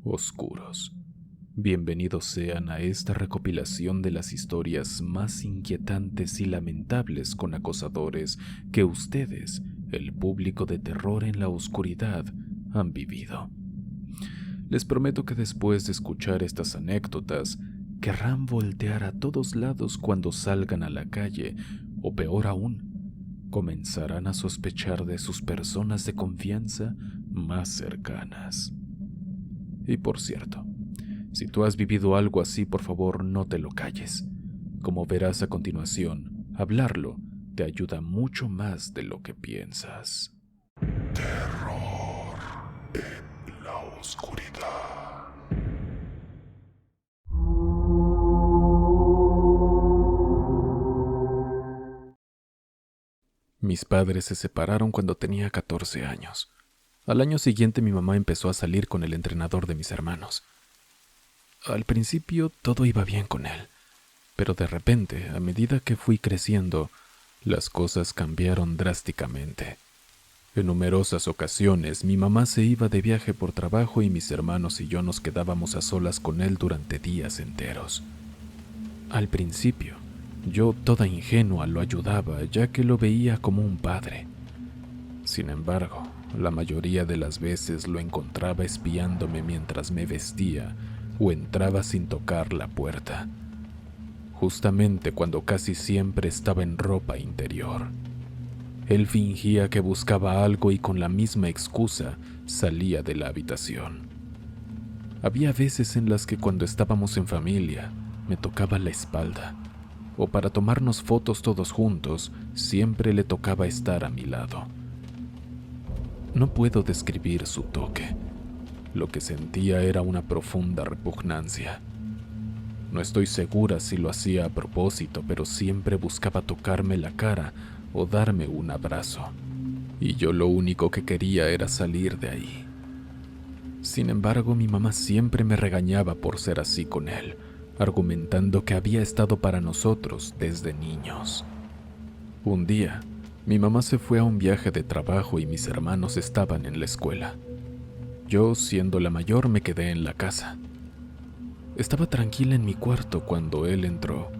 oscuros. Bienvenidos sean a esta recopilación de las historias más inquietantes y lamentables con acosadores que ustedes, el público de terror en la oscuridad, han vivido. Les prometo que después de escuchar estas anécdotas, querrán voltear a todos lados cuando salgan a la calle, o peor aún, comenzarán a sospechar de sus personas de confianza más cercanas. Y por cierto, si tú has vivido algo así, por favor no te lo calles. Como verás a continuación, hablarlo te ayuda mucho más de lo que piensas. Terror en la oscuridad. Mis padres se separaron cuando tenía 14 años. Al año siguiente mi mamá empezó a salir con el entrenador de mis hermanos. Al principio todo iba bien con él, pero de repente, a medida que fui creciendo, las cosas cambiaron drásticamente. En numerosas ocasiones mi mamá se iba de viaje por trabajo y mis hermanos y yo nos quedábamos a solas con él durante días enteros. Al principio, yo toda ingenua lo ayudaba ya que lo veía como un padre. Sin embargo, la mayoría de las veces lo encontraba espiándome mientras me vestía o entraba sin tocar la puerta, justamente cuando casi siempre estaba en ropa interior. Él fingía que buscaba algo y con la misma excusa salía de la habitación. Había veces en las que cuando estábamos en familia me tocaba la espalda, o para tomarnos fotos todos juntos siempre le tocaba estar a mi lado. No puedo describir su toque. Lo que sentía era una profunda repugnancia. No estoy segura si lo hacía a propósito, pero siempre buscaba tocarme la cara o darme un abrazo. Y yo lo único que quería era salir de ahí. Sin embargo, mi mamá siempre me regañaba por ser así con él, argumentando que había estado para nosotros desde niños. Un día, mi mamá se fue a un viaje de trabajo y mis hermanos estaban en la escuela. Yo, siendo la mayor, me quedé en la casa. Estaba tranquila en mi cuarto cuando él entró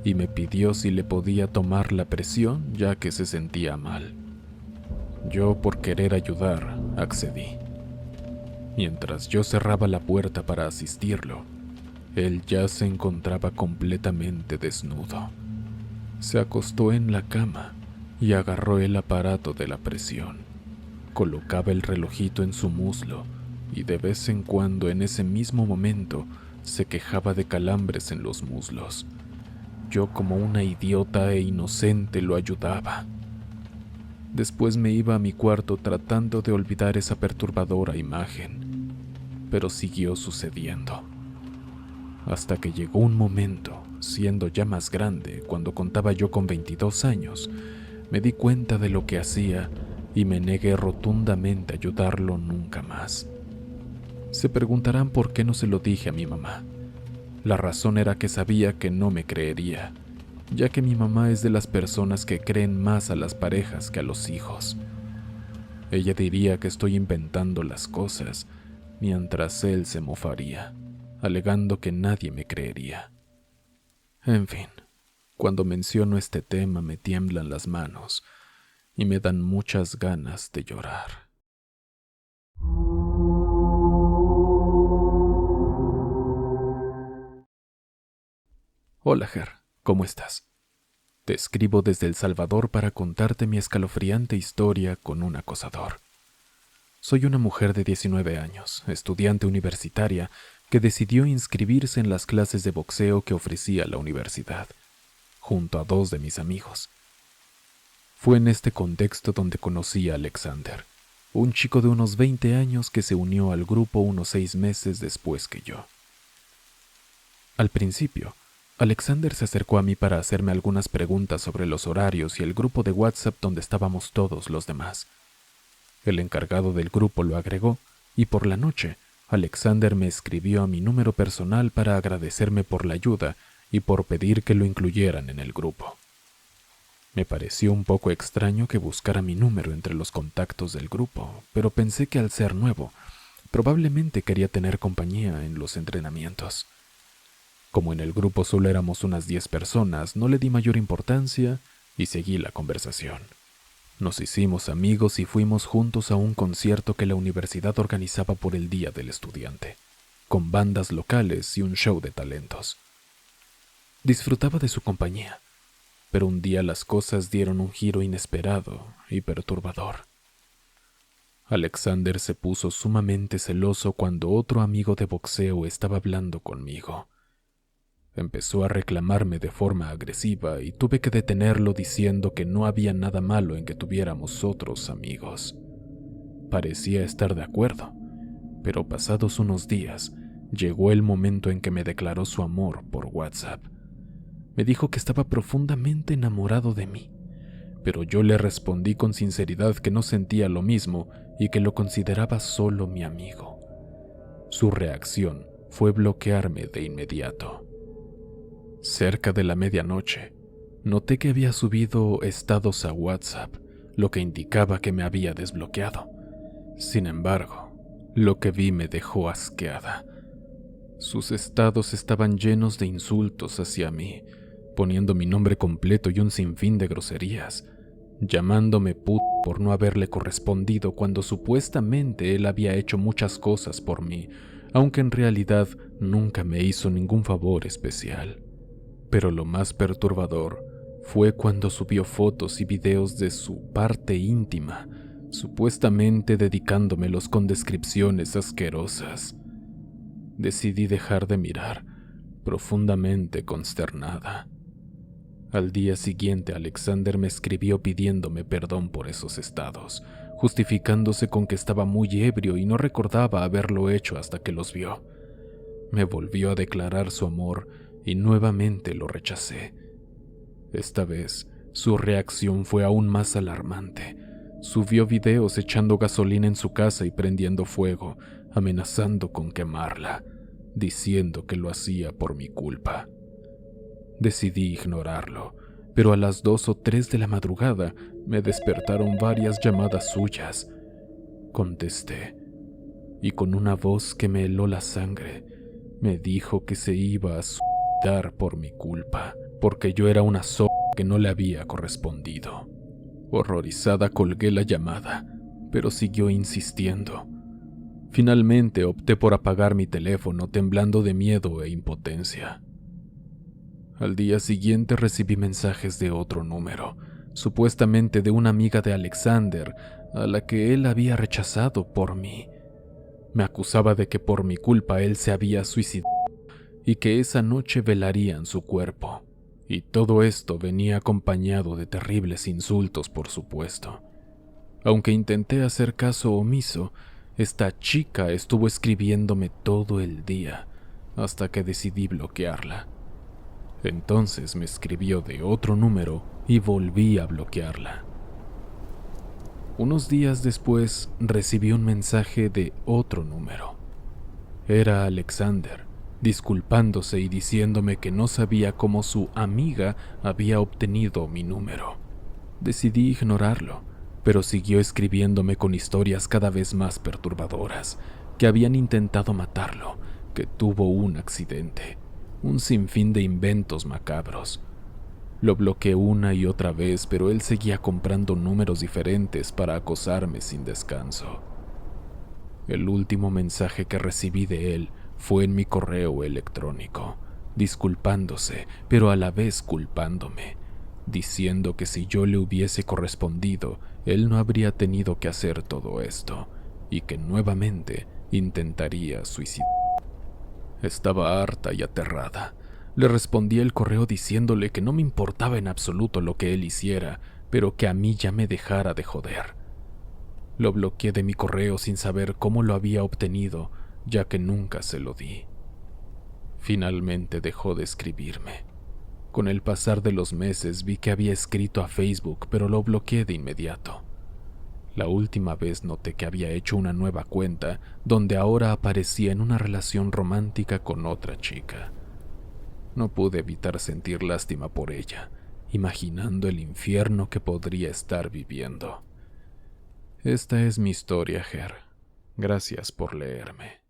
y me pidió si le podía tomar la presión ya que se sentía mal. Yo, por querer ayudar, accedí. Mientras yo cerraba la puerta para asistirlo, él ya se encontraba completamente desnudo. Se acostó en la cama y agarró el aparato de la presión. Colocaba el relojito en su muslo y de vez en cuando en ese mismo momento se quejaba de calambres en los muslos. Yo como una idiota e inocente lo ayudaba. Después me iba a mi cuarto tratando de olvidar esa perturbadora imagen, pero siguió sucediendo. Hasta que llegó un momento, siendo ya más grande, cuando contaba yo con 22 años, me di cuenta de lo que hacía y me negué rotundamente a ayudarlo nunca más. Se preguntarán por qué no se lo dije a mi mamá. La razón era que sabía que no me creería, ya que mi mamá es de las personas que creen más a las parejas que a los hijos. Ella diría que estoy inventando las cosas, mientras él se mofaría, alegando que nadie me creería. En fin, cuando menciono este tema me tiemblan las manos y me dan muchas ganas de llorar. Hola, Ger, ¿cómo estás? Te escribo desde El Salvador para contarte mi escalofriante historia con un acosador. Soy una mujer de 19 años, estudiante universitaria, que decidió inscribirse en las clases de boxeo que ofrecía la universidad, junto a 2 de mis amigos. Fue en este contexto donde conocí a Alexander, un chico de unos 20 años que se unió al grupo unos 6 meses después que yo. Al principio, Alexander se acercó a mí para hacerme algunas preguntas sobre los horarios y el grupo de WhatsApp donde estábamos todos los demás. El encargado del grupo lo agregó y por la noche, Alexander me escribió a mi número personal para agradecerme por la ayuda y por pedir que lo incluyeran en el grupo. Me pareció un poco extraño que buscara mi número entre los contactos del grupo, pero pensé que al ser nuevo, Probablemente quería tener compañía en los entrenamientos. Como en el grupo solo éramos unas 10 personas, no le di mayor importancia y seguí la conversación. Nos hicimos amigos y fuimos juntos a un concierto que la universidad organizaba por el Día del Estudiante, con bandas locales y un show de talentos. Disfrutaba de su compañía, pero un día las cosas dieron un giro inesperado y perturbador. Alexander se puso sumamente celoso cuando otro amigo de boxeo estaba hablando conmigo. Empezó a reclamarme de forma agresiva y tuve que detenerlo diciendo que no había nada malo en que tuviéramos otros amigos. Parecía estar de acuerdo, pero pasados unos días, llegó el momento en que me declaró su amor por WhatsApp. Me dijo que estaba profundamente enamorado de mí, pero yo le respondí con sinceridad que no sentía lo mismo y que lo consideraba solo mi amigo. Su reacción fue bloquearme de inmediato. Cerca de la medianoche, noté que había subido estados a WhatsApp, lo que indicaba que me había desbloqueado. Sin embargo, lo que vi me dejó asqueada. Sus estados estaban llenos de insultos hacia mí, poniendo mi nombre completo y un sinfín de groserías, llamándome puto por no haberle correspondido cuando supuestamente él había hecho muchas cosas por mí, aunque en realidad nunca me hizo ningún favor especial. Pero lo más perturbador fue cuando subió fotos y videos de su parte íntima, supuestamente dedicándomelos con descripciones asquerosas. Decidí dejar de mirar, profundamente consternada. Al día siguiente, Alexander me escribió pidiéndome perdón por esos estados, justificándose con que estaba muy ebrio y no recordaba haberlo hecho hasta que los vio. Me volvió a declarar su amor y nuevamente lo rechacé. Esta vez, su reacción fue aún más alarmante. Subió videos echando gasolina en su casa y prendiendo fuego, amenazando con quemarla, diciendo que lo hacía por mi culpa. Decidí ignorarlo, pero a las 2 o 3 de la madrugada me despertaron varias llamadas suyas. Contesté, y con una voz que me heló la sangre, me dijo que se iba a suicidar por mi culpa, porque yo era una que no le había correspondido. Horrorizada colgué la llamada, pero siguió insistiendo. Finalmente opté por apagar mi teléfono, temblando de miedo e impotencia. Al día siguiente recibí mensajes de otro número, supuestamente de una amiga de Alexander, a la que él había rechazado por mí. Me acusaba de que por mi culpa él se había suicidado y que esa noche velarían su cuerpo. Y todo esto venía acompañado de terribles insultos, por supuesto. Aunque intenté hacer caso omiso, esta chica estuvo escribiéndome todo el día, hasta que decidí bloquearla. Entonces me escribió de otro número y volví a bloquearla. Unos días después recibí un mensaje de otro número. Era Alexander, disculpándose y diciéndome que no sabía cómo su amiga había obtenido mi número. Decidí ignorarlo, pero siguió escribiéndome con historias cada vez más perturbadoras, que habían intentado matarlo, que tuvo un accidente, un sinfín de inventos macabros. Lo bloqueé una y otra vez, pero él seguía comprando números diferentes para acosarme sin descanso. El último mensaje que recibí de él fue en mi correo electrónico, disculpándose, pero a la vez culpándome, diciendo que si yo le hubiese correspondido, él no habría tenido que hacer todo esto, y que nuevamente intentaría suicidarse. Estaba harta y aterrada. Le respondí el correo diciéndole que no me importaba en absoluto lo que él hiciera, pero que a mí ya me dejara de joder. Lo bloqueé de mi correo sin saber cómo lo había obtenido, ya que nunca se lo di. Finalmente dejó de escribirme. Con el pasar de los meses vi que había escrito a Facebook, pero lo bloqueé de inmediato. La última vez noté que había hecho una nueva cuenta, donde ahora aparecía en una relación romántica con otra chica. No pude evitar sentir lástima por ella, imaginando el infierno que podría estar viviendo. Esta es mi historia, Ger. Gracias por leerme.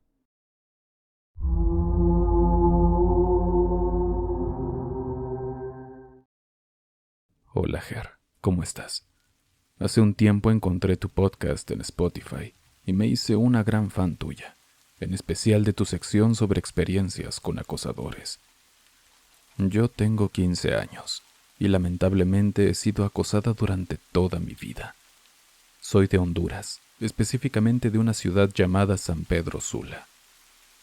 Hola Ger, ¿cómo estás? Hace un tiempo encontré tu podcast en Spotify y me hice una gran fan tuya, en especial de tu sección sobre experiencias con acosadores. Yo tengo 15 años y lamentablemente he sido acosada durante toda mi vida. Soy de Honduras, específicamente de una ciudad llamada San Pedro Sula.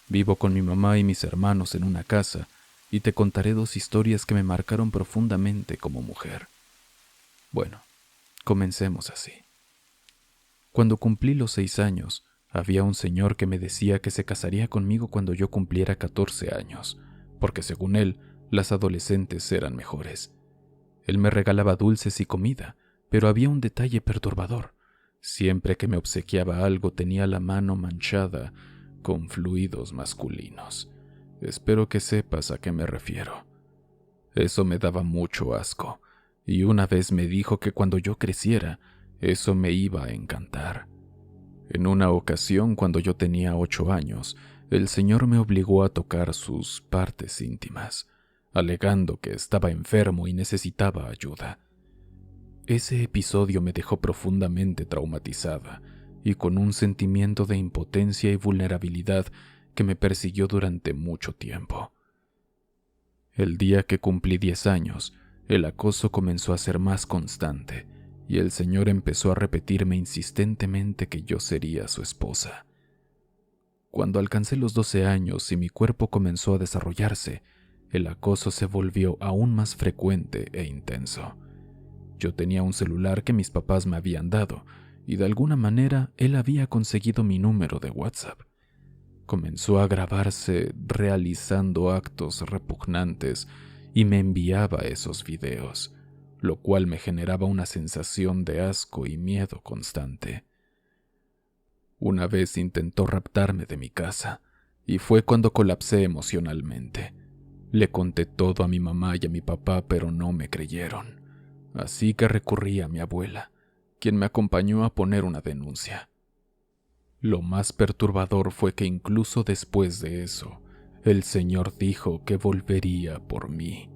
Vivo con mi mamá y mis hermanos en una casa y te contaré 2 historias que me marcaron profundamente como mujer. Bueno, comencemos así. Cuando cumplí los 6 años, había un señor que me decía que se casaría conmigo cuando yo cumpliera 14 años, porque según él, las adolescentes eran mejores. Él me regalaba dulces y comida, pero había un detalle perturbador. Siempre que me obsequiaba algo tenía la mano manchada con fluidos masculinos. Espero que sepas a qué me refiero. Eso me daba mucho asco, y una vez me dijo que cuando yo creciera, eso me iba a encantar. En una ocasión, cuando yo tenía 8 años, el señor me obligó a tocar sus partes íntimas, alegando que estaba enfermo y necesitaba ayuda. Ese episodio me dejó profundamente traumatizada y con un sentimiento de impotencia y vulnerabilidad que me persiguió durante mucho tiempo. El día que cumplí 10 años, el acoso comenzó a ser más constante y el señor empezó a repetirme insistentemente que yo sería su esposa. Cuando alcancé los 12 años y mi cuerpo comenzó a desarrollarse, el acoso se volvió aún más frecuente e intenso. Yo tenía un celular que mis papás me habían dado y de alguna manera él había conseguido mi número de WhatsApp. Comenzó a grabarse realizando actos repugnantes y me enviaba esos videos, lo cual me generaba una sensación de asco y miedo constante. Una vez intentó raptarme de mi casa y fue cuando colapsé emocionalmente. Le conté todo a mi mamá y a mi papá, pero no me creyeron. Así que recurrí a mi abuela, quien me acompañó a poner una denuncia. Lo más perturbador fue que incluso después de eso, el señor dijo que volvería por mí,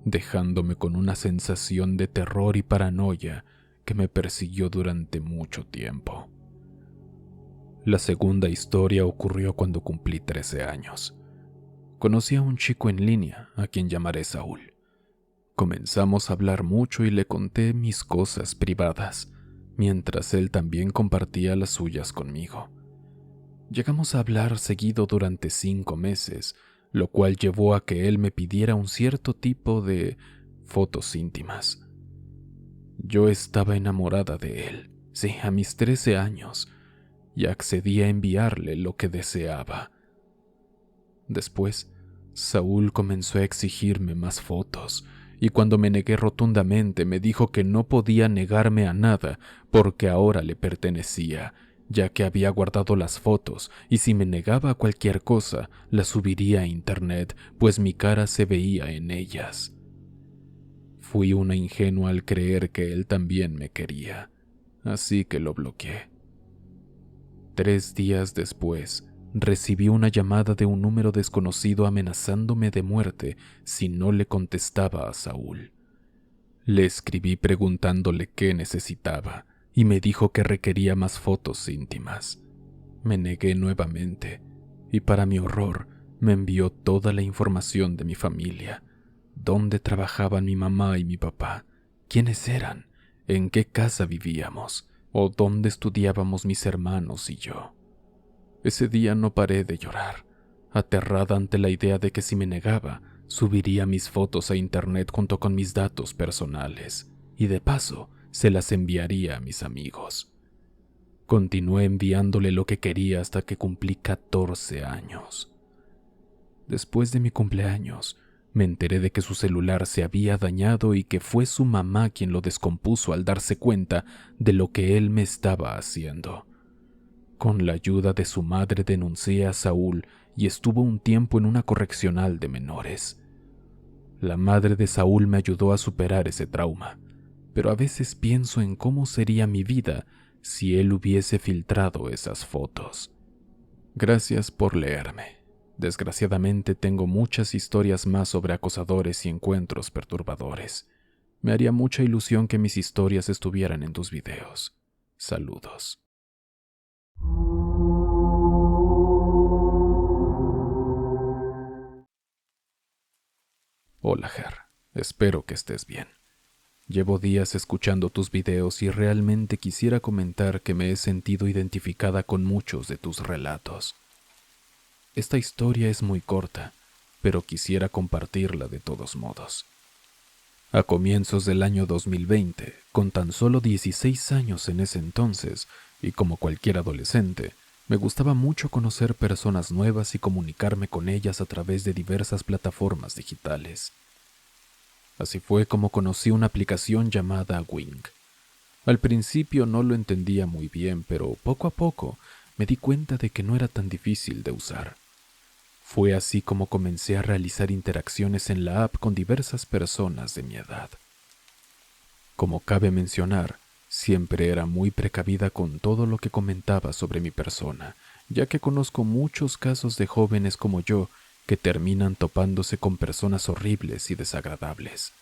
dejándome con una sensación de terror y paranoia que me persiguió durante mucho tiempo. La segunda historia ocurrió cuando cumplí 13 años. Conocí a un chico en línea, a quien llamaré Saúl. Comenzamos a hablar mucho y le conté mis cosas privadas, mientras él también compartía las suyas conmigo. Llegamos a hablar seguido durante 5 meses, lo cual llevó a que él me pidiera un cierto tipo de fotos íntimas. Yo estaba enamorada de él, sí, a mis 13 años, y accedí a enviarle lo que deseaba. Después, Saúl comenzó a exigirme más fotos, y cuando me negué rotundamente me dijo que no podía negarme a nada porque ahora le pertenecía, ya que había guardado las fotos y si me negaba a cualquier cosa, las subiría a internet, pues mi cara se veía en ellas. Fui una ingenua al creer que él también me quería, así que lo bloqueé. 3 días después, recibí una llamada de un número desconocido amenazándome de muerte si no le contestaba a Saúl. Le escribí preguntándole qué necesitaba y me dijo que requería más fotos íntimas. Me negué nuevamente y para mi horror me envió toda la información de mi familia, dónde trabajaban mi mamá y mi papá, quiénes eran, en qué casa vivíamos o dónde estudiábamos mis hermanos y yo. Ese día no paré de llorar, aterrada ante la idea de que si me negaba, subiría mis fotos a internet junto con mis datos personales, y de paso se las enviaría a mis amigos. Continué enviándole lo que quería hasta que cumplí 14 años. Después de mi cumpleaños, me enteré de que su celular se había dañado y que fue su mamá quien lo descompuso al darse cuenta de lo que él me estaba haciendo. Con la ayuda de su madre denuncié a Saúl y estuvo un tiempo en una correccional de menores. La madre de Saúl me ayudó a superar ese trauma, pero a veces pienso en cómo sería mi vida si él hubiese filtrado esas fotos. Gracias por leerme. Desgraciadamente tengo muchas historias más sobre acosadores y encuentros perturbadores. Me haría mucha ilusión que mis historias estuvieran en tus videos. Saludos. Hola, Ger. Espero que estés bien. Llevo días escuchando tus videos y realmente quisiera comentar que me he sentido identificada con muchos de tus relatos. Esta historia es muy corta, pero quisiera compartirla de todos modos. A comienzos del año 2020, con tan solo 16 años en ese entonces, y como cualquier adolescente, me gustaba mucho conocer personas nuevas y comunicarme con ellas a través de diversas plataformas digitales. Así fue como conocí una aplicación llamada Wing. Al principio no lo entendía muy bien, pero poco a poco me di cuenta de que no era tan difícil de usar. Fue así como comencé a realizar interacciones en la app con diversas personas de mi edad. Como cabe mencionar, siempre era muy precavida con todo lo que comentaba sobre mi persona, ya que conozco muchos casos de jóvenes como yo que terminan topándose con personas horribles y desagradables.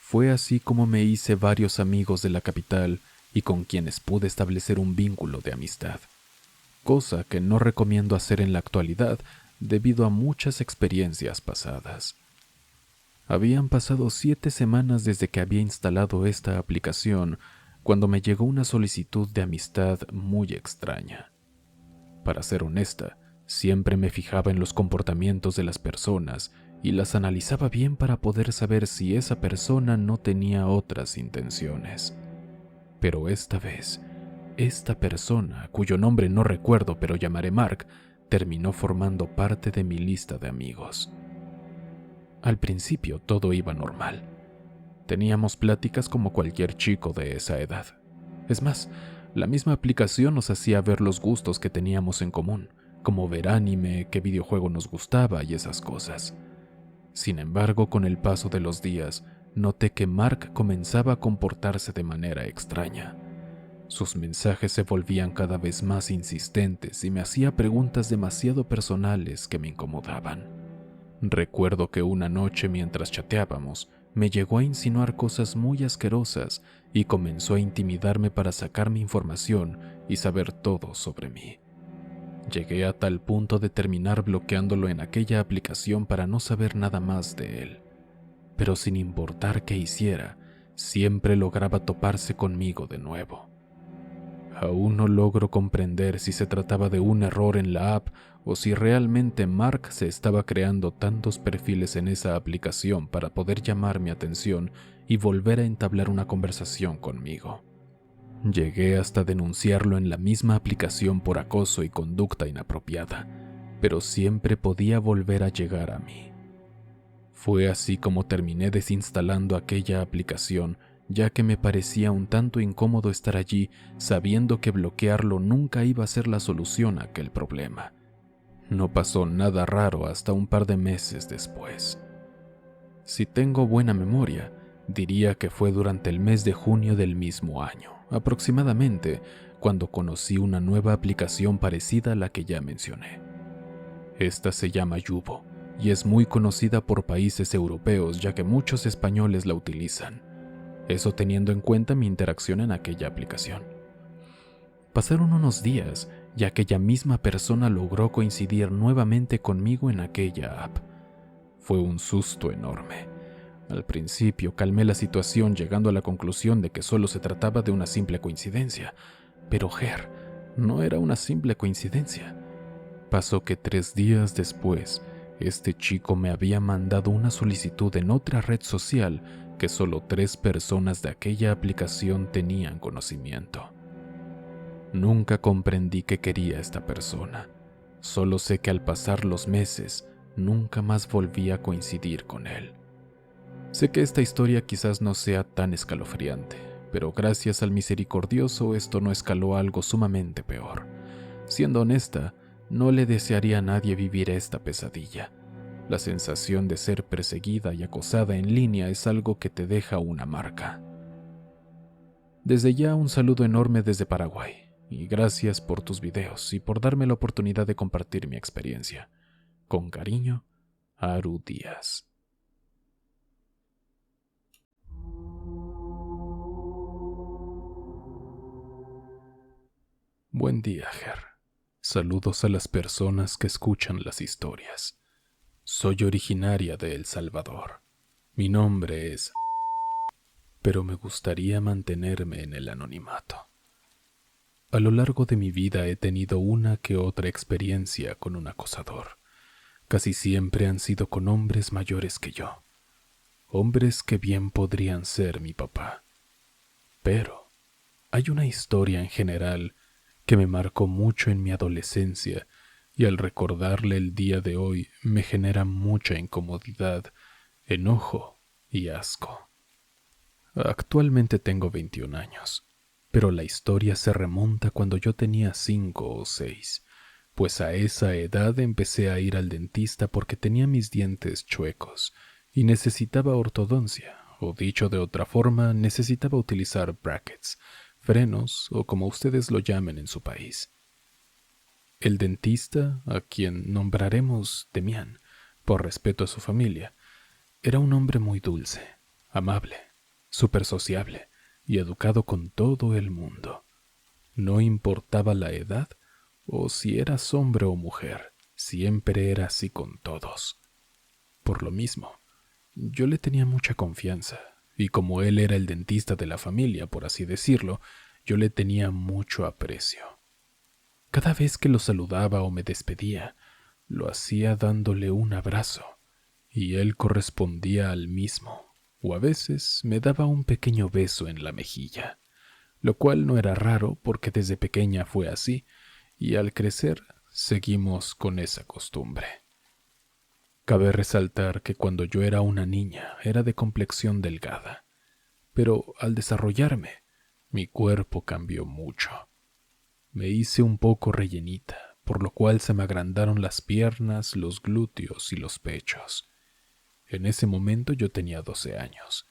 Fue así como me hice varios amigos de la capital y con quienes pude establecer un vínculo de amistad, cosa que no recomiendo hacer en la actualidad debido a muchas experiencias pasadas. Habían pasado 7 semanas desde que había instalado esta aplicación cuando me llegó una solicitud de amistad muy extraña. Para ser honesta, siempre me fijaba en los comportamientos de las personas y las analizaba bien para poder saber si esa persona no tenía otras intenciones. Pero esta vez, esta persona, cuyo nombre no recuerdo pero llamaré Mark, terminó formando parte de mi lista de amigos. Al principio todo iba normal. Teníamos pláticas como cualquier chico de esa edad. Es más, la misma aplicación nos hacía ver los gustos que teníamos en común, como ver anime, qué videojuego nos gustaba y esas cosas. Sin embargo, con el paso de los días, noté que Mark comenzaba a comportarse de manera extraña. Sus mensajes se volvían cada vez más insistentes y me hacía preguntas demasiado personales que me incomodaban. Recuerdo que una noche mientras chateábamos, me llegó a insinuar cosas muy asquerosas y comenzó a intimidarme para sacarme información y saber todo sobre mí. Llegué a tal punto de terminar bloqueándolo en aquella aplicación para no saber nada más de él. Pero sin importar qué hiciera, siempre lograba toparse conmigo de nuevo. Aún no logro comprender si se trataba de un error en la app o si realmente Mark se estaba creando tantos perfiles en esa aplicación para poder llamar mi atención y volver a entablar una conversación conmigo. Llegué hasta denunciarlo en la misma aplicación por acoso y conducta inapropiada, pero siempre podía volver a llegar a mí. Fue así como terminé desinstalando aquella aplicación, ya que me parecía un tanto incómodo estar allí sabiendo que bloquearlo nunca iba a ser la solución a aquel problema. No pasó nada raro hasta un par de meses después. Si tengo buena memoria, diría que fue durante el mes de junio del mismo año, aproximadamente, cuando conocí una nueva aplicación parecida a la que ya mencioné. Esta se llama Yubo y es muy conocida por países europeos ya que muchos españoles la utilizan. Eso teniendo en cuenta mi interacción en aquella aplicación. Pasaron unos días y aquella misma persona logró coincidir nuevamente conmigo en aquella app. Fue un susto enorme. Al principio calmé la situación llegando a la conclusión de que solo se trataba de una simple coincidencia. Pero Ger, no era una simple coincidencia. Pasó que 3 días después, este chico me había mandado una solicitud en otra red social que solo 3 personas de aquella aplicación tenían conocimiento. Nunca comprendí qué quería esta persona. Solo sé que al pasar los meses, nunca más volví a coincidir con él. Sé que esta historia quizás no sea tan escalofriante, pero gracias al misericordioso esto no escaló a algo sumamente peor. Siendo honesta, no le desearía a nadie vivir esta pesadilla. La sensación de ser perseguida y acosada en línea es algo que te deja una marca. Desde ya un saludo enorme desde Paraguay, y gracias por tus videos y por darme la oportunidad de compartir mi experiencia. Con cariño, Aru Díaz. Buen día, Ger. Saludos a las personas que escuchan las historias. Soy originaria de El Salvador. Mi nombre es... pero me gustaría mantenerme en el anonimato. A lo largo de mi vida he tenido una que otra experiencia con un acosador. Casi siempre han sido con hombres mayores que yo. Hombres que bien podrían ser mi papá. Pero hay una historia en general que me marcó mucho en mi adolescencia y al recordarle el día de hoy me genera mucha incomodidad, enojo y asco. Actualmente tengo 21 años, pero la historia se remonta cuando yo tenía 5 o 6, pues a esa edad empecé a ir al dentista porque tenía mis dientes chuecos y necesitaba ortodoncia, o dicho de otra forma, necesitaba utilizar brackets, frenos o como ustedes lo llamen en su país. El dentista, a quien nombraremos Demián, por respeto a su familia, era un hombre muy dulce, amable, súper sociable y educado con todo el mundo. No importaba la edad o si eras hombre o mujer, siempre era así con todos. Por lo mismo, yo le tenía mucha confianza, y como él era el dentista de la familia, por así decirlo, yo le tenía mucho aprecio. Cada vez que lo saludaba o me despedía, lo hacía dándole un abrazo, y él correspondía al mismo, o a veces me daba un pequeño beso en la mejilla, lo cual no era raro porque desde pequeña fue así, y al crecer seguimos con esa costumbre. Cabe resaltar que cuando yo era una niña era de complexión delgada, pero al desarrollarme, mi cuerpo cambió mucho. Me hice un poco rellenita, por lo cual se me agrandaron las piernas, los glúteos y los pechos. En ese momento yo tenía 12 años.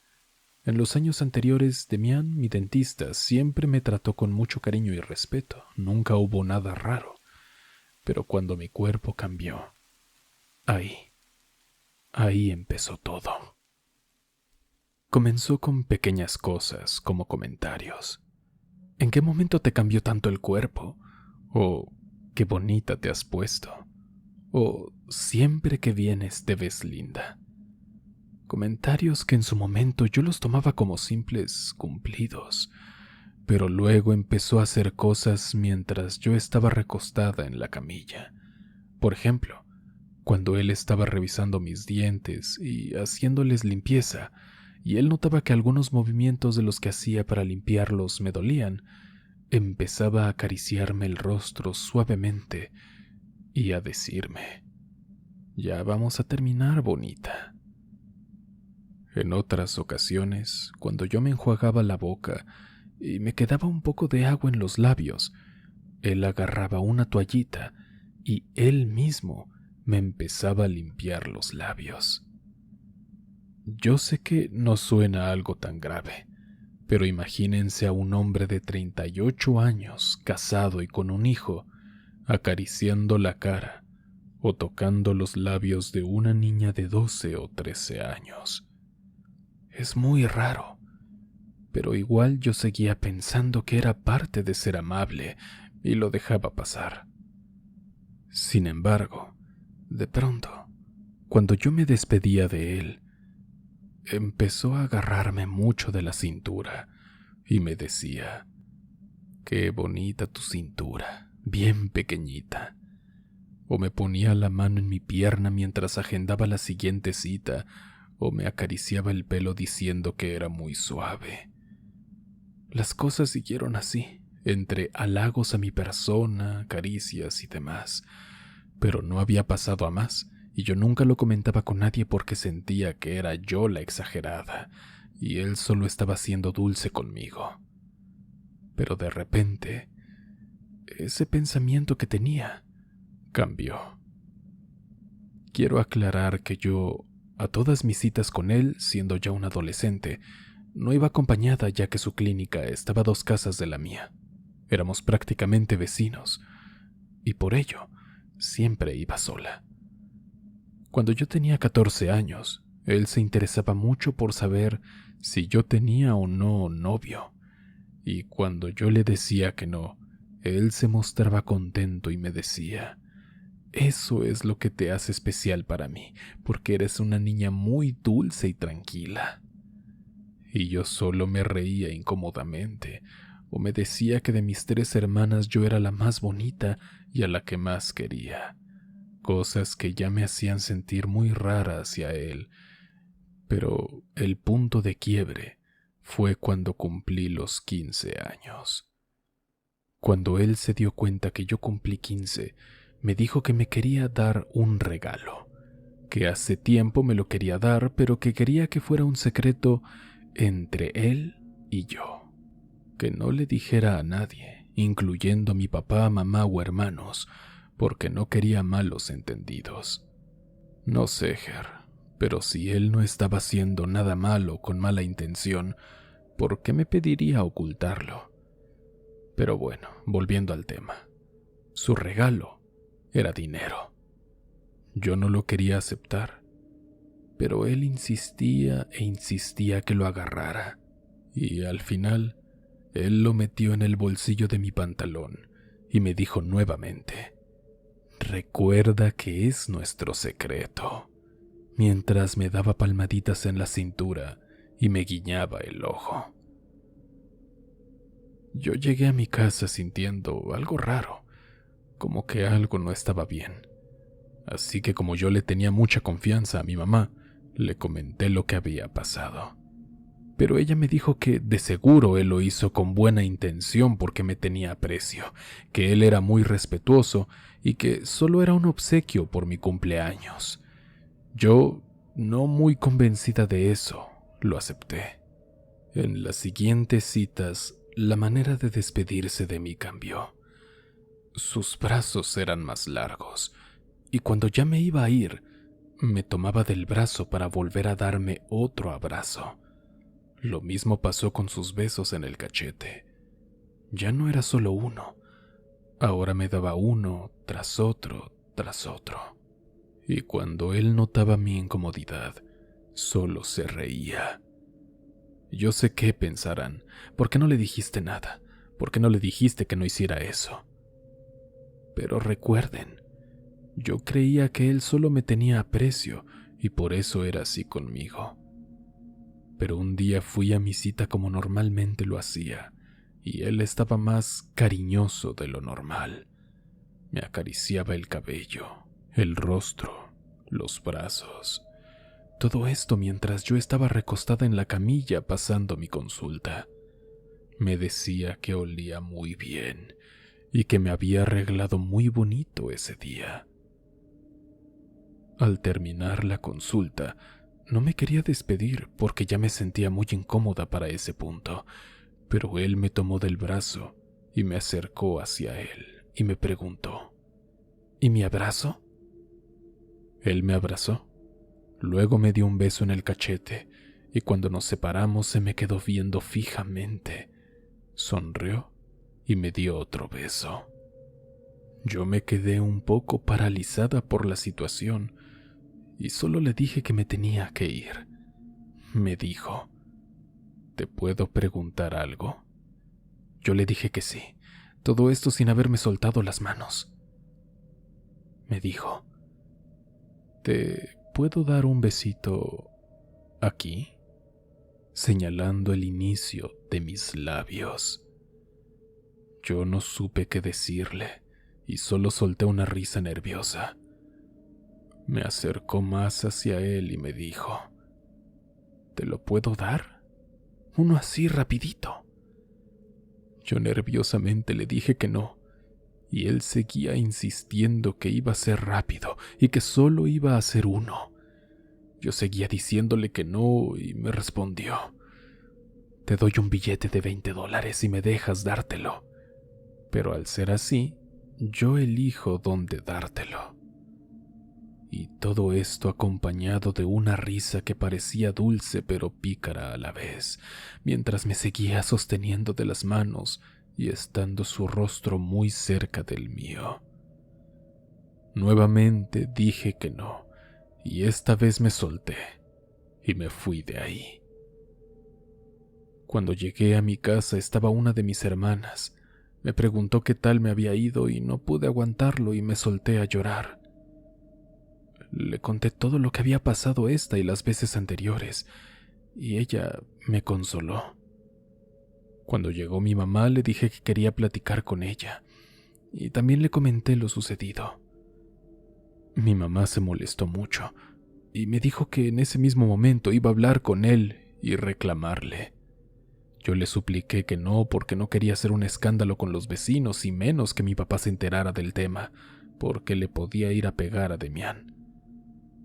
En los años anteriores, Demián, mi dentista, siempre me trató con mucho cariño y respeto. Nunca hubo nada raro. Pero cuando mi cuerpo cambió, ahí empezó todo. Comenzó con pequeñas cosas como comentarios. ¿En qué momento te cambió tanto el cuerpo? O qué bonita te has puesto. O siempre que vienes te ves linda. Comentarios que en su momento yo los tomaba como simples cumplidos, pero luego empezó a hacer cosas mientras yo estaba recostada en la camilla. Por ejemplo, cuando él estaba revisando mis dientes y haciéndoles limpieza, y él notaba que algunos movimientos de los que hacía para limpiarlos me dolían, empezaba a acariciarme el rostro suavemente y a decirme: «Ya vamos a terminar, bonita». En otras ocasiones, cuando yo me enjuagaba la boca y me quedaba un poco de agua en los labios, él agarraba una toallita y él mismo me empezaba a limpiar los labios. Yo sé que no suena algo tan grave, pero imagínense a un hombre de 38 años, casado y con un hijo, acariciando la cara o tocando los labios de una niña de 12 o 13 años. Es muy raro, pero igual yo seguía pensando que era parte de ser amable y lo dejaba pasar. Sin embargo, de pronto, cuando yo me despedía de él, empezó a agarrarme mucho de la cintura y me decía: «Qué bonita tu cintura, bien pequeñita». O me ponía la mano en mi pierna mientras agendaba la siguiente cita, o me acariciaba el pelo diciendo que era muy suave. Las cosas siguieron así, entre halagos a mi persona, caricias y demás, pero no había pasado a más, y yo nunca lo comentaba con nadie porque sentía que era yo la exagerada, y él solo estaba siendo dulce conmigo. Pero de repente, ese pensamiento que tenía cambió. Quiero aclarar que yo, a todas mis citas con él, siendo ya un adolescente, No iba acompañada ya que su clínica estaba a 2 casas de la mía. Éramos prácticamente vecinos, y por ello siempre iba sola. Cuando yo tenía 14 años, él se interesaba mucho por saber si yo tenía o no novio, y cuando yo le decía que no, él se mostraba contento y me decía: «Eso es lo que te hace especial para mí, porque eres una niña muy dulce y tranquila». Y yo solo me reía incómodamente, o me decía que de mis 3 hermanas yo era la más bonita y a la que más quería, cosas que ya me hacían sentir muy rara hacia él. Pero el punto de quiebre fue cuando cumplí los 15 años. Cuando él se dio cuenta que yo cumplí 15, me dijo que me quería dar un regalo, que hace tiempo me lo quería dar, pero que quería que fuera un secreto entre él y yo, que no le dijera a nadie, incluyendo a mi papá, mamá o hermanos, porque no quería malos entendidos. No sé, Ger, pero si él no estaba haciendo nada malo con mala intención, ¿por qué me pediría ocultarlo? Pero bueno, volviendo al tema. Su regalo era dinero. Yo no lo quería aceptar, pero él insistía e insistía que lo agarrara, y al final, él lo metió en el bolsillo de mi pantalón y me dijo nuevamente: «Recuerda que es nuestro secreto», mientras me daba palmaditas en la cintura y me guiñaba el ojo. Yo llegué a mi casa sintiendo algo raro, como que algo no estaba bien. Así que como yo le tenía mucha confianza a mi mamá, le comenté lo que había pasado. Pero ella me dijo que de seguro él lo hizo con buena intención porque me tenía aprecio, que él era muy respetuoso y que solo era un obsequio por mi cumpleaños. Yo, no muy convencida de eso, lo acepté. En las siguientes citas, la manera de despedirse de mí cambió. Sus brazos eran más largos, y cuando ya me iba a ir, me tomaba del brazo para volver a darme otro abrazo. Lo mismo pasó con sus besos en el cachete. Ya no era solo uno, ahora me daba uno tras otro, tras otro. Y cuando él notaba mi incomodidad, solo se reía. Yo sé qué pensarán. ¿Por qué no le dijiste nada? ¿Por qué no le dijiste que no hiciera eso? Pero recuerden, yo creía que él solo me tenía aprecio y por eso era así conmigo. Pero un día fui a mi cita como normalmente lo hacía, y él estaba más cariñoso de lo normal. Me acariciaba el cabello, el rostro, los brazos. Todo esto mientras yo estaba recostada en la camilla pasando mi consulta. Me decía que olía muy bien y que me había arreglado muy bonito ese día. Al terminar la consulta, no me quería despedir porque ya me sentía muy incómoda para ese punto, pero él me tomó del brazo y me acercó hacia él y me preguntó: «¿Y mi abrazo?». Él me abrazó. Luego me dio un beso en el cachete y cuando nos separamos se me quedó viendo fijamente. Sonrió y me dio otro beso. Yo me quedé un poco paralizada por la situación y solo le dije que me tenía que ir. Me dijo: «¿Te puedo preguntar algo?». Yo le dije que sí, todo esto sin haberme soltado las manos. Me dijo: «¿Te puedo dar un besito aquí?», señalando el inicio de mis labios. Yo no supe qué decirle y solo solté una risa nerviosa. Me acercó más hacia él y me dijo: «¿Te lo puedo dar? Uno así rapidito». Yo nerviosamente le dije que no, y él seguía insistiendo que iba a ser rápido y que solo iba a ser uno. Yo seguía diciéndole que no y me respondió: «Te doy un billete de $20 si me dejas dártelo. Pero al ser así, yo elijo dónde dártelo». y todo esto acompañado de una risa que parecía dulce pero pícara a la vez, mientras me seguía sosteniendo de las manos y estando su rostro muy cerca del mío. Nuevamente dije que no, y esta vez me solté y me fui de ahí. Cuando llegué a mi casa estaba una de mis hermanas. Me preguntó qué tal me había ido y no pude aguantarlo y me solté a llorar. Le conté todo lo que había pasado esta y las veces anteriores, y ella me consoló. Cuando llegó mi mamá le dije que quería platicar con ella, y también le comenté lo sucedido. Mi mamá se molestó mucho, y me dijo que en ese mismo momento iba a hablar con él y reclamarle. Yo le supliqué que no, porque no quería hacer un escándalo con los vecinos y menos que mi papá se enterara del tema, porque le podía ir a pegar a Demián.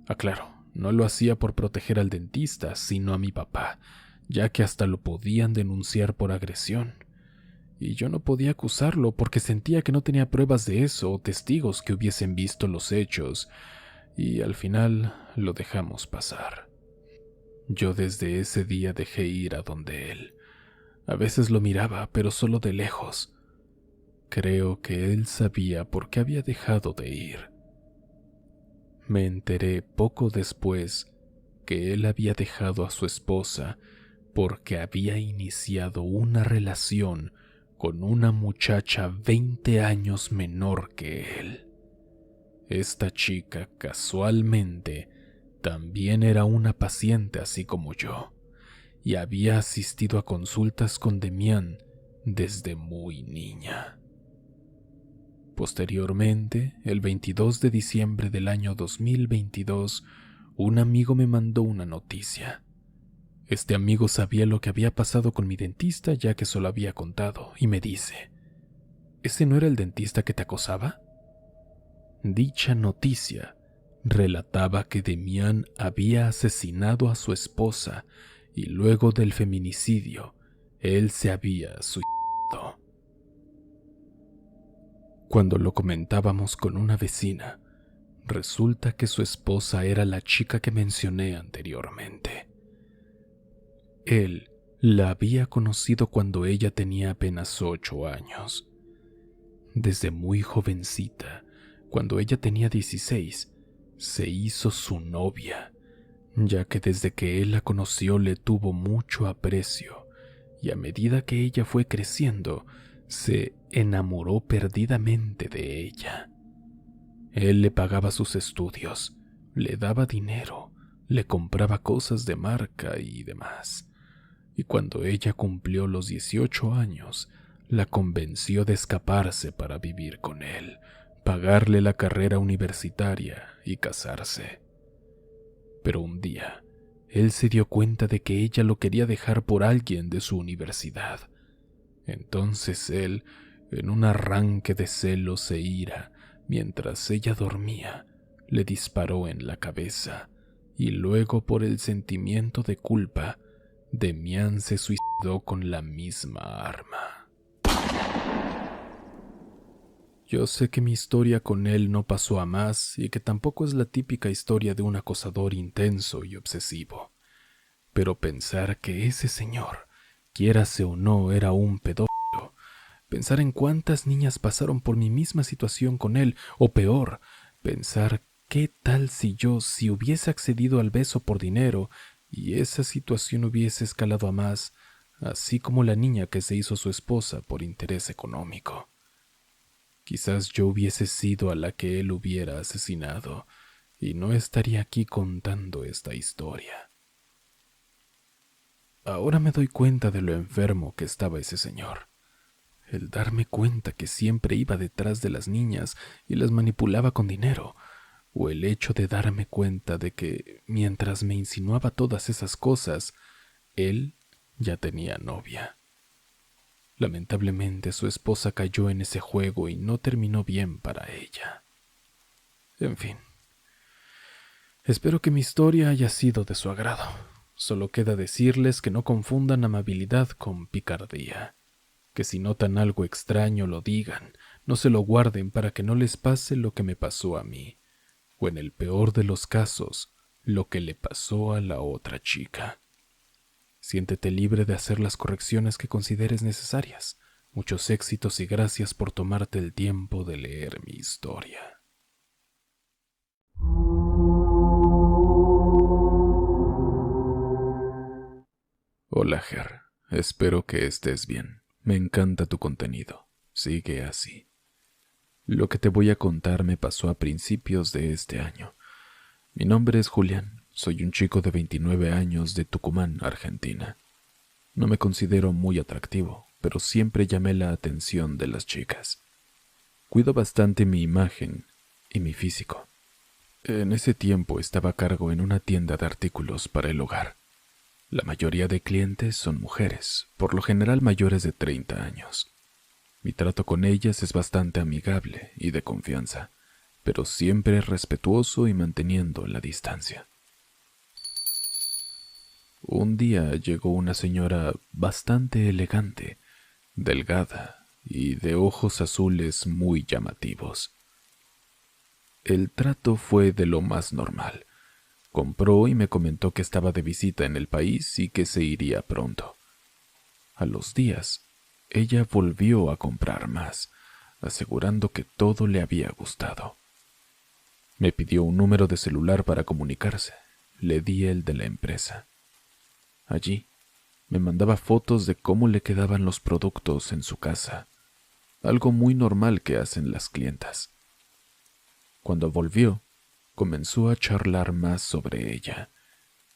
Aclaro, no lo hacía por proteger al dentista, sino a mi papá, ya que hasta lo podían denunciar por agresión. Y yo no podía acusarlo porque sentía que no tenía pruebas de eso o testigos que hubiesen visto los hechos, y al final lo dejamos pasar. Yo desde ese día dejé ir a donde él. A veces lo miraba, pero solo de lejos. Creo que él sabía por qué había dejado de ir. Me enteré poco después que él había dejado a su esposa porque había iniciado una relación con una muchacha 20 años menor que él. Esta chica, casualmente, también era una paciente así como yo, y había asistido a consultas con Demián desde muy niña. Posteriormente, el 22 de diciembre del año 2022, un amigo me mandó una noticia. Este amigo sabía lo que había pasado con mi dentista ya que se lo había contado y me dice, ¿ese no era el dentista que te acosaba? Dicha noticia relataba que Demián había asesinado a su esposa y luego del feminicidio, él se había suicidado. Cuando lo comentábamos con una vecina, resulta que su esposa era la chica que mencioné anteriormente. Él la había conocido cuando ella tenía apenas 8 años. Desde muy jovencita, cuando ella tenía 16, se hizo su novia, ya que desde que él la conoció le tuvo mucho aprecio, y a medida que ella fue creciendo, se enamoró perdidamente de ella. Él le pagaba sus estudios, le daba dinero, le compraba cosas de marca y demás. Y cuando ella cumplió los 18 años, la convenció de escaparse para vivir con él, pagarle la carrera universitaria y casarse. Pero un día, él se dio cuenta de que ella lo quería dejar por alguien de su universidad. Entonces él, en un arranque de celos e ira, mientras ella dormía, le disparó en la cabeza, y luego por el sentimiento de culpa, Demián se suicidó con la misma arma. Yo sé que mi historia con él no pasó a más y que tampoco es la típica historia de un acosador intenso y obsesivo. Pero pensar que ese señor, quiérase o no, era un pedófilo, pensar en cuántas niñas pasaron por mi misma situación con él, o peor, pensar qué tal si hubiese accedido al beso por dinero y esa situación hubiese escalado a más, así como la niña que se hizo su esposa por interés económico. Quizás yo hubiese sido a la que él hubiera asesinado y no estaría aquí contando esta historia. Ahora me doy cuenta de lo enfermo que estaba ese señor. El darme cuenta que siempre iba detrás de las niñas y las manipulaba con dinero, o el hecho de darme cuenta de que, mientras me insinuaba todas esas cosas, él ya tenía novia. Lamentablemente su esposa cayó en ese juego y no terminó bien para ella. En fin, espero que mi historia haya sido de su agrado. Solo queda decirles que no confundan amabilidad con picardía, que si notan algo extraño lo digan, no se lo guarden para que no les pase lo que me pasó a mí. o en el peor de los casos, lo que le pasó a la otra chica. Siéntete libre de hacer las correcciones que consideres necesarias. Muchos éxitos y gracias por tomarte el tiempo de leer mi historia. Hola, Ger. Espero que estés bien. Me encanta tu contenido. Sigue así. Lo que te voy a contar me pasó a principios de este año. Mi nombre es Julián. Soy un chico de 29 años de Tucumán, Argentina. No me considero muy atractivo, pero siempre llamé la atención de las chicas. Cuido bastante mi imagen y mi físico. En ese tiempo estaba a cargo en una tienda de artículos para el hogar. La mayoría de clientes son mujeres, por lo general mayores de 30 años. Mi trato con ellas es bastante amigable y de confianza, pero siempre respetuoso y manteniendo la distancia. Un día llegó una señora bastante elegante, delgada y de ojos azules muy llamativos. El trato fue de lo más normal. Compró y me comentó que estaba de visita en el país y que se iría pronto. A los días, ella volvió a comprar más, asegurando que todo le había gustado. Me pidió un número de celular para comunicarse. Le di el de la empresa. Allí, me mandaba fotos de cómo le quedaban los productos en su casa, algo muy normal que hacen las clientas. Cuando volvió, comenzó a charlar más sobre ella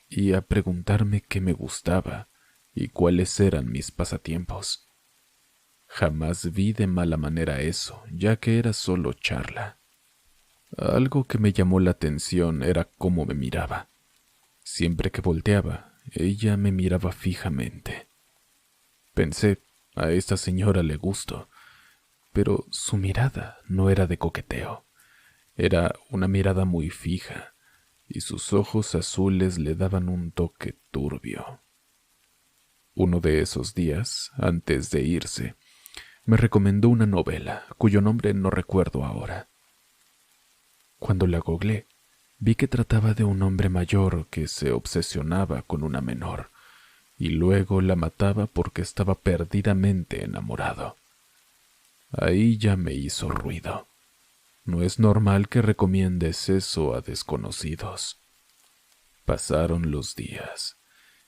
y a preguntarme qué me gustaba y cuáles eran mis pasatiempos. Jamás vi de mala manera eso, ya que era solo charla. Algo que me llamó la atención era cómo me miraba. Siempre que volteaba, ella me miraba fijamente. Pensé, a esta señora le gusto, pero su mirada no era de coqueteo. Era una mirada muy fija, y sus ojos azules le daban un toque turbio. Uno de esos días, antes de irse, me recomendó una novela, cuyo nombre no recuerdo ahora. Cuando la googleé, vi que trataba de un hombre mayor que se obsesionaba con una menor, y luego la mataba porque estaba perdidamente enamorado. Ahí ya me hizo ruido. No es normal que recomiendes eso a desconocidos. Pasaron los días,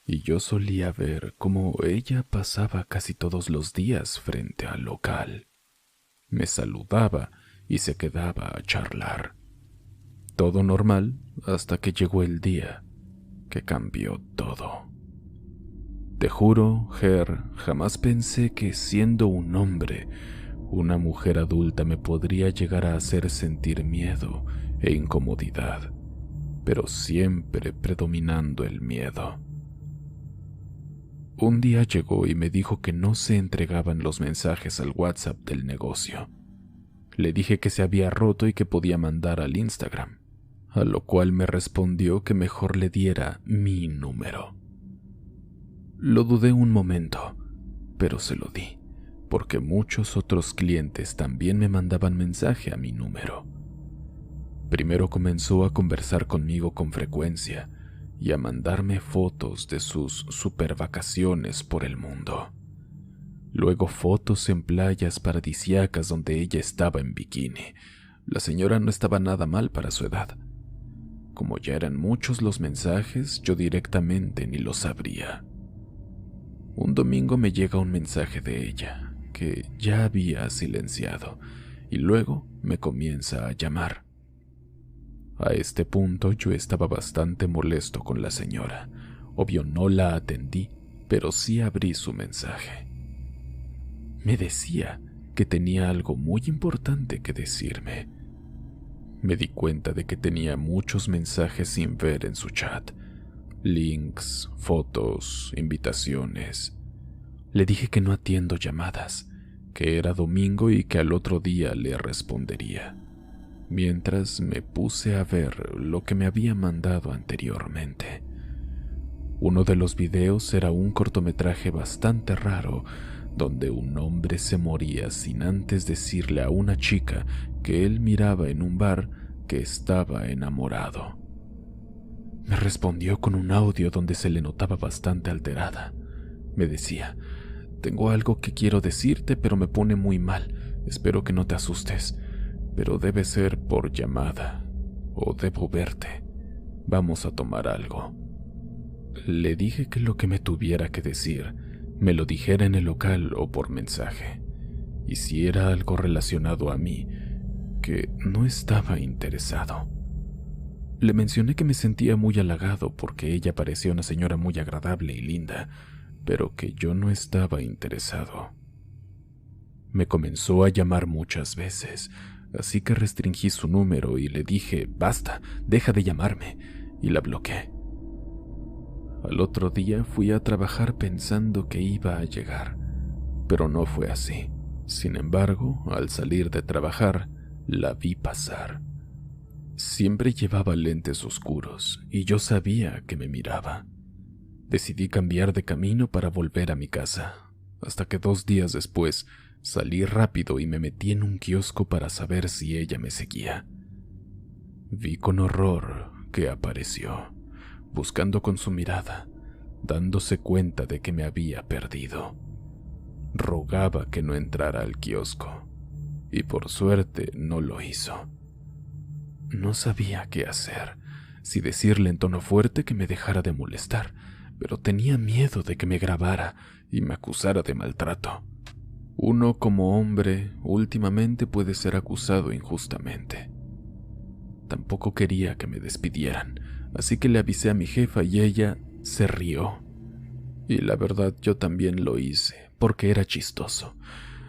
y yo solía ver cómo ella pasaba casi todos los días frente al local. Me saludaba y se quedaba a charlar. Todo normal hasta que llegó el día que cambió todo. Te juro, Ger, jamás pensé que siendo un hombre, una mujer adulta me podría llegar a hacer sentir miedo e incomodidad, pero siempre predominando el miedo. Un día llegó y me dijo que no se entregaban los mensajes al WhatsApp del negocio. Le dije que se había roto y que podía mandar al Instagram, a lo cual me respondió que mejor le diera mi número. Lo dudé un momento, pero se lo di, porque muchos otros clientes también me mandaban mensaje a mi número. Primero comenzó a conversar conmigo con frecuencia y a mandarme fotos de sus supervacaciones por el mundo. Luego fotos en playas paradisíacas donde ella estaba en bikini. La señora no estaba nada mal para su edad. Como ya eran muchos los mensajes, yo directamente ni los abría. Un domingo me llega un mensaje de ella, que ya había silenciado, y luego me comienza a llamar. A este punto yo estaba bastante molesto con la señora. Obvio no la atendí, pero sí abrí su mensaje. Me decía que tenía algo muy importante que decirme. Me di cuenta de que tenía muchos mensajes sin ver en su chat. Links, fotos, invitaciones. Le dije que no atiendo llamadas, que era domingo y que al otro día le respondería, mientras me puse a ver lo que me había mandado anteriormente. Uno de los videos era un cortometraje bastante raro, donde un hombre se moría sin antes decirle a una chica que él miraba en un bar que estaba enamorado. Me respondió con un audio donde se le notaba bastante alterada. Me decía: tengo algo que quiero decirte, pero me pone muy mal. Espero que no te asustes, pero debe ser por llamada, o debo verte. Vamos a tomar algo. Le dije que lo que me tuviera que decir, me lo dijera en el local o por mensaje. Y si era algo relacionado a mí, que no estaba interesado. Le mencioné que me sentía muy halagado porque ella parecía una señora muy agradable y linda, pero que yo no estaba interesado. Me comenzó a llamar muchas veces, así que restringí su número y le dije: basta, deja de llamarme, y la bloqueé. Al otro día fui a trabajar pensando que iba a llegar, pero no fue así. Sin embargo, al salir de trabajar, la vi pasar. Siempre llevaba lentes oscuros y yo sabía que me miraba. Decidí cambiar de camino para volver a mi casa, hasta que 2 días después salí rápido y me metí en un kiosco para saber si ella me seguía. Vi con horror que apareció, buscando con su mirada, dándose cuenta de que me había perdido. Rogaba que no entrara al kiosco, y por suerte no lo hizo. No sabía qué hacer, si decirle en tono fuerte que me dejara de molestar, pero tenía miedo de que me grabara y me acusara de maltrato. Uno como hombre últimamente puede ser acusado injustamente. Tampoco quería que me despidieran, así que le avisé a mi jefa y ella se rió. Y la verdad yo también lo hice, porque era chistoso.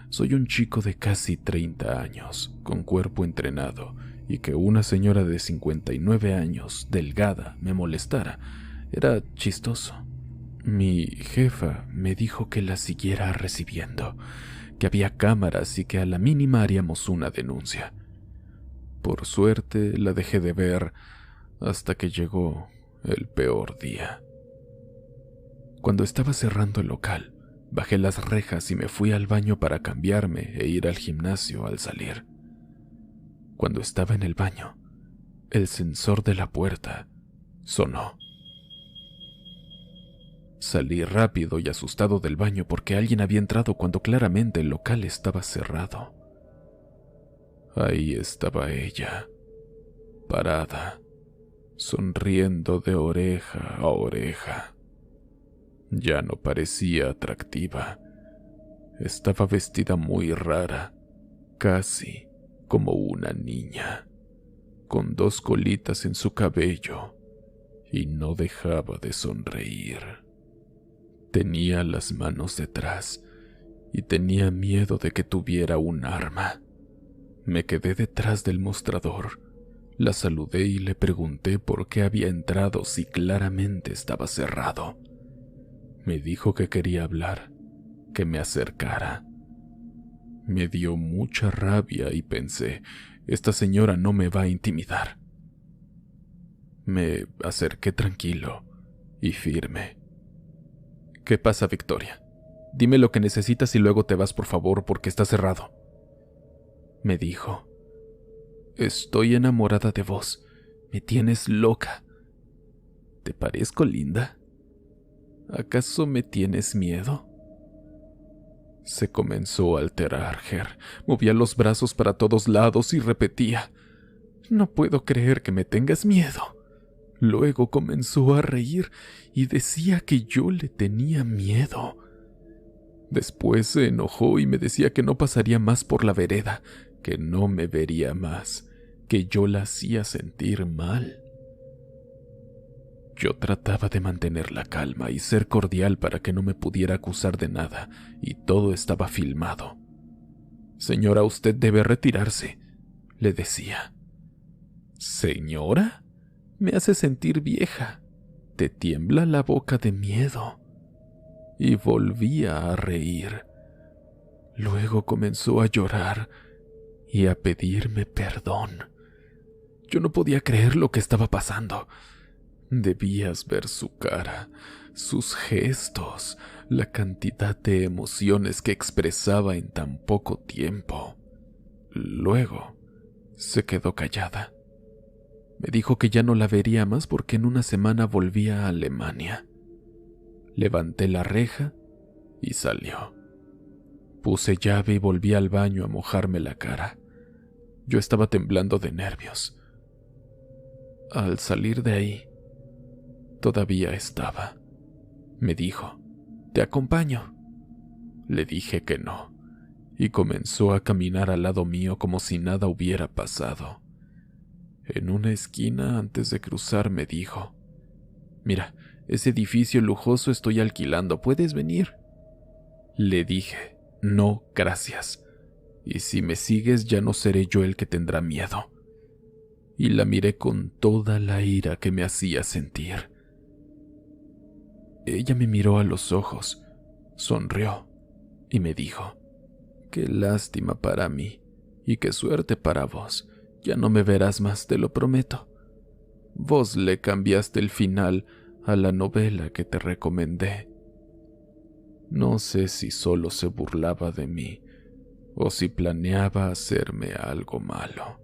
Soy un chico de casi 30 años, con cuerpo entrenado, y que una señora de 59 años, delgada, me molestara, era chistoso. Mi jefa me dijo que la siguiera recibiendo, que había cámaras y que a la mínima haríamos una denuncia. Por suerte la dejé de ver hasta que llegó el peor día. Cuando estaba cerrando el local, bajé las rejas y me fui al baño para cambiarme e ir al gimnasio al salir. Cuando estaba en el baño, el sensor de la puerta sonó. Salí rápido y asustado del baño porque alguien había entrado cuando claramente el local estaba cerrado. Ahí estaba ella, parada, sonriendo de oreja a oreja. Ya no parecía atractiva. Estaba vestida muy rara, casi como una niña, con 2 colitas en su cabello, y no dejaba de sonreír. Tenía las manos detrás y tenía miedo de que tuviera un arma. Me quedé detrás del mostrador, la saludé y le pregunté por qué había entrado si claramente estaba cerrado. Me dijo que quería hablar, que me acercara. Me dio mucha rabia y pensé: esta señora no me va a intimidar. Me acerqué tranquilo y firme. ¿Qué pasa, Victoria? Dime lo que necesitas y luego te vas, por favor, porque está cerrado. Me dijo: estoy enamorada de vos. Me tienes loca. ¿Te parezco linda? ¿Acaso me tienes miedo? Se comenzó a alterar, Ger. Movía los brazos para todos lados y repetía: no puedo creer que me tengas miedo. Luego comenzó a reír y decía que yo le tenía miedo. Después se enojó y me decía que no pasaría más por la vereda, que no me vería más, que yo la hacía sentir mal. Yo trataba de mantener la calma y ser cordial para que no me pudiera acusar de nada, y todo estaba filmado. Señora, usted debe retirarse, le decía. ¿Señora? Me hace sentir vieja. Te tiembla la boca de miedo. Y volvía a reír. Luego comenzó a llorar y a pedirme perdón. Yo no podía creer lo que estaba pasando. Debías ver su cara, sus gestos, la cantidad de emociones que expresaba en tan poco tiempo. Luego se quedó callada Me dijo que ya no la vería más porque en una semana volvía a Alemania. Levanté la reja y salió. Puse llave y volví al baño a mojarme la cara. Yo estaba temblando de nervios. Al salir de ahí, todavía estaba. Me dijo, «Te acompaño». Le dije que no, y comenzó a caminar al lado mío como si nada hubiera pasado. En una esquina, antes de cruzar, me dijo, «Mira, ese edificio lujoso estoy alquilando, ¿puedes venir?». Le dije, «No, gracias. Y si me sigues ya no seré yo el que tendrá miedo». Y la miré con toda la ira que me hacía sentir. Ella me miró a los ojos, sonrió y me dijo, «Qué lástima para mí y qué suerte para vos. Ya no me verás más, te lo prometo. Vos le cambiaste el final a la novela que te recomendé». No sé si solo se burlaba de mí o si planeaba hacerme algo malo.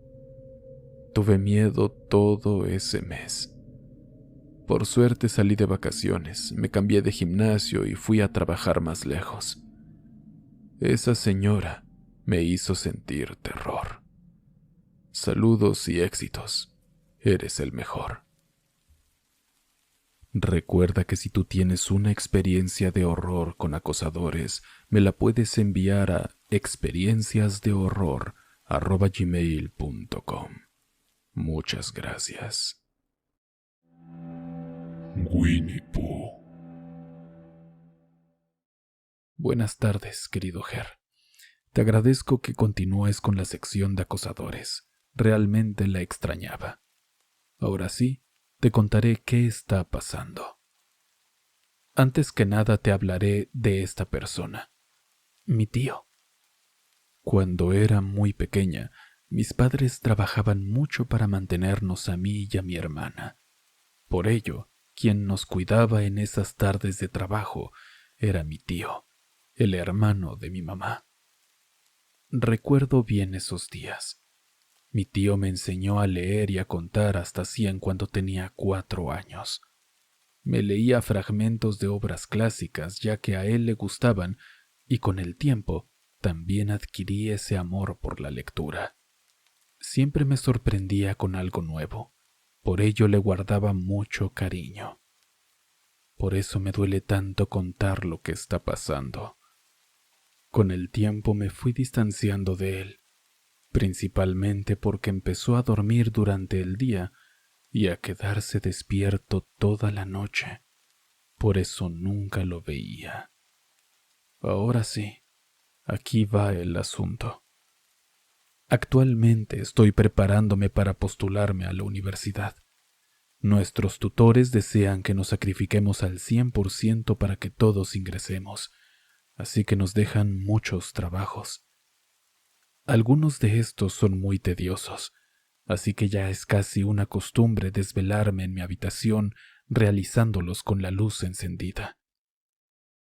Tuve miedo todo ese mes. Por suerte salí de vacaciones, me cambié de gimnasio y fui a trabajar más lejos. Esa señora me hizo sentir terror. Saludos y éxitos. Eres el mejor. Recuerda que si tú tienes una experiencia de horror con acosadores, me la puedes enviar a experienciasdehorror@gmail.com. Muchas gracias. Winnie Pooh. Buenas tardes, querido Ger. Te agradezco que continúes con la sección de acosadores. Realmente la extrañaba. Ahora sí, te contaré qué está pasando. Antes que nada te hablaré de esta persona, mi tío. Cuando era muy pequeña, mis padres trabajaban mucho para mantenernos a mí y a mi hermana. Por ello, quien nos cuidaba en esas tardes de trabajo era mi tío, el hermano de mi mamá. Recuerdo bien esos días. Mi tío me enseñó a leer y a contar hasta 100 cuando tenía 4 años. Me leía fragmentos de obras clásicas ya que a él le gustaban y con el tiempo también adquirí ese amor por la lectura. Siempre me sorprendía con algo nuevo, por ello le guardaba mucho cariño. Por eso me duele tanto contar lo que está pasando. Con el tiempo me fui distanciando de él, principalmente porque empezó a dormir durante el día y a quedarse despierto toda la noche. Por eso nunca lo veía. Ahora sí, aquí va el asunto. Actualmente estoy preparándome para postularme a la universidad. Nuestros tutores desean que nos sacrifiquemos al 100% para que todos ingresemos, así que nos dejan muchos trabajos. Algunos de estos son muy tediosos, así que ya es casi una costumbre desvelarme en mi habitación realizándolos con la luz encendida.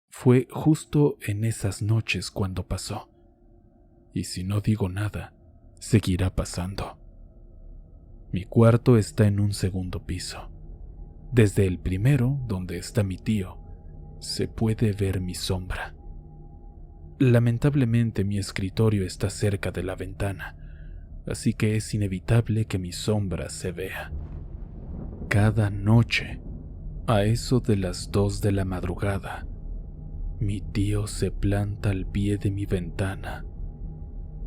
Fue justo en esas noches cuando pasó, y si no digo nada, seguirá pasando. Mi cuarto está en un segundo piso. Desde el primero, donde está mi tío, se puede ver mi sombra. Lamentablemente mi escritorio está cerca de la ventana, así que es inevitable que mi sombra se vea. Cada noche, a eso de las 2 de la madrugada, mi tío se planta al pie de mi ventana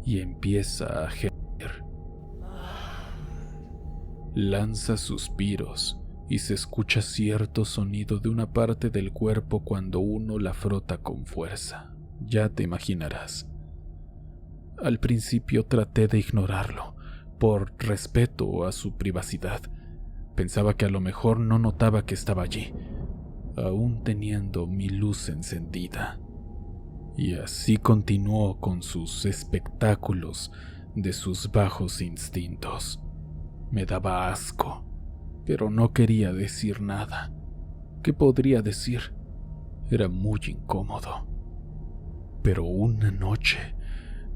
y empieza a gemir. Lanza suspiros y se escucha cierto sonido de una parte del cuerpo cuando uno la frota con fuerza. Ya te imaginarás. Al principio traté de ignorarlo, por respeto a su privacidad. Pensaba que a lo mejor no notaba que estaba allí, aún teniendo mi luz encendida. Y así continuó con sus espectáculos de sus bajos instintos. Me daba asco, pero no quería decir nada. ¿Qué podría decir? Era muy incómodo. Pero una noche,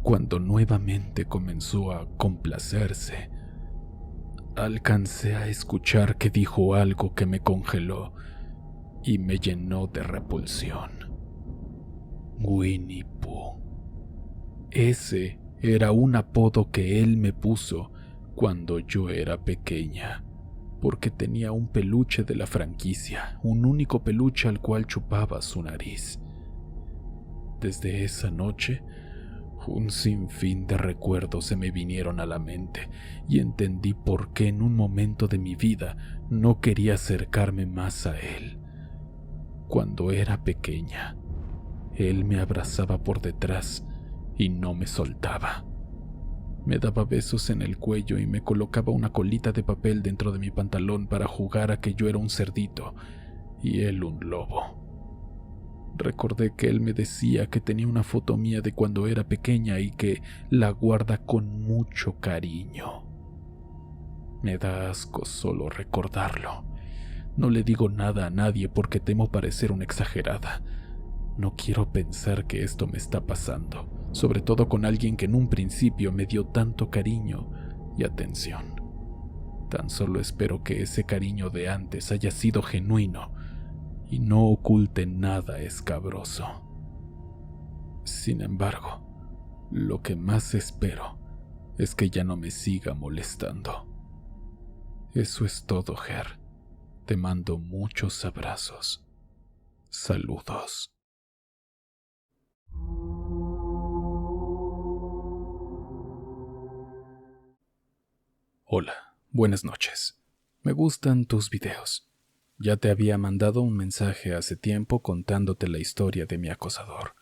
cuando nuevamente comenzó a complacerse, alcancé a escuchar que dijo algo que me congeló y me llenó de repulsión. Winnie Pooh. Ese era un apodo que él me puso cuando yo era pequeña, porque tenía un peluche de la franquicia, un único peluche al cual chupaba su nariz. Desde esa noche, un sinfín de recuerdos se me vinieron a la mente y entendí por qué en un momento de mi vida no quería acercarme más a él. Cuando era pequeña, él me abrazaba por detrás y no me soltaba. Me daba besos en el cuello y me colocaba una colita de papel dentro de mi pantalón para jugar a que yo era un cerdito y él un lobo. Recordé que él me decía que tenía una foto mía de cuando era pequeña y que la guarda con mucho cariño. Me da asco solo recordarlo. No le digo nada a nadie porque temo parecer una exagerada. No quiero pensar que esto me está pasando, sobre todo con alguien que en un principio me dio tanto cariño y atención. Tan solo espero que ese cariño de antes haya sido genuino y no oculte nada escabroso. Sin embargo, lo que más espero es que ya no me siga molestando. Eso es todo, Ger. Te mando muchos abrazos. Saludos. Hola, buenas noches. Me gustan tus videos. Ya te había mandado un mensaje hace tiempo contándote la historia de mi acosador,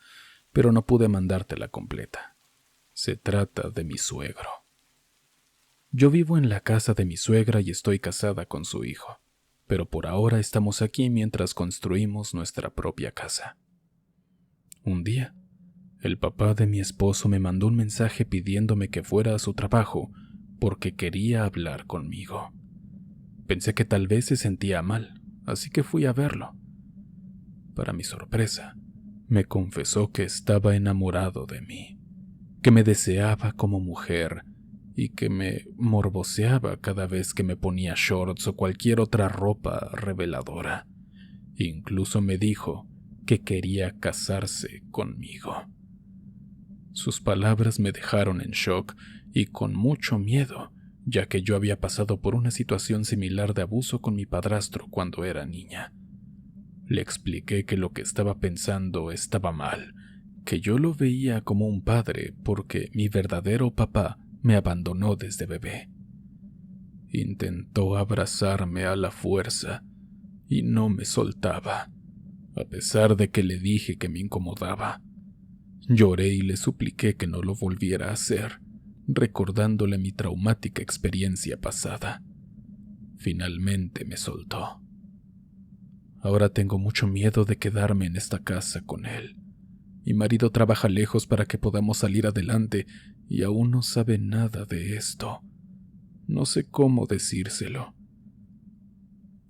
pero no pude mandártela completa. Se trata de mi suegro. Yo vivo en la casa de mi suegra y estoy casada con su hijo, pero por ahora estamos aquí mientras construimos nuestra propia casa. Un día, el papá de mi esposo me mandó un mensaje pidiéndome que fuera a su trabajo porque quería hablar conmigo. Pensé que tal vez se sentía mal, así que fui a verlo. Para mi sorpresa, me confesó que estaba enamorado de mí, que me deseaba como mujer y que me morboseaba cada vez que me ponía shorts o cualquier otra ropa reveladora. Incluso me dijo que quería casarse conmigo. Sus palabras me dejaron en shock y con mucho miedo, ya que yo había pasado por una situación similar de abuso con mi padrastro cuando era niña. Le expliqué que lo que estaba pensando estaba mal, que yo lo veía como un padre porque mi verdadero papá me abandonó desde bebé. Intentó abrazarme a la fuerza y no me soltaba, a pesar de que le dije que me incomodaba. Lloré y le supliqué que no lo volviera a hacer, recordándole mi traumática experiencia pasada. Finalmente me soltó. Ahora tengo mucho miedo de quedarme en esta casa con él. Mi marido trabaja lejos para que podamos salir adelante y aún no sabe nada de esto. No sé cómo decírselo.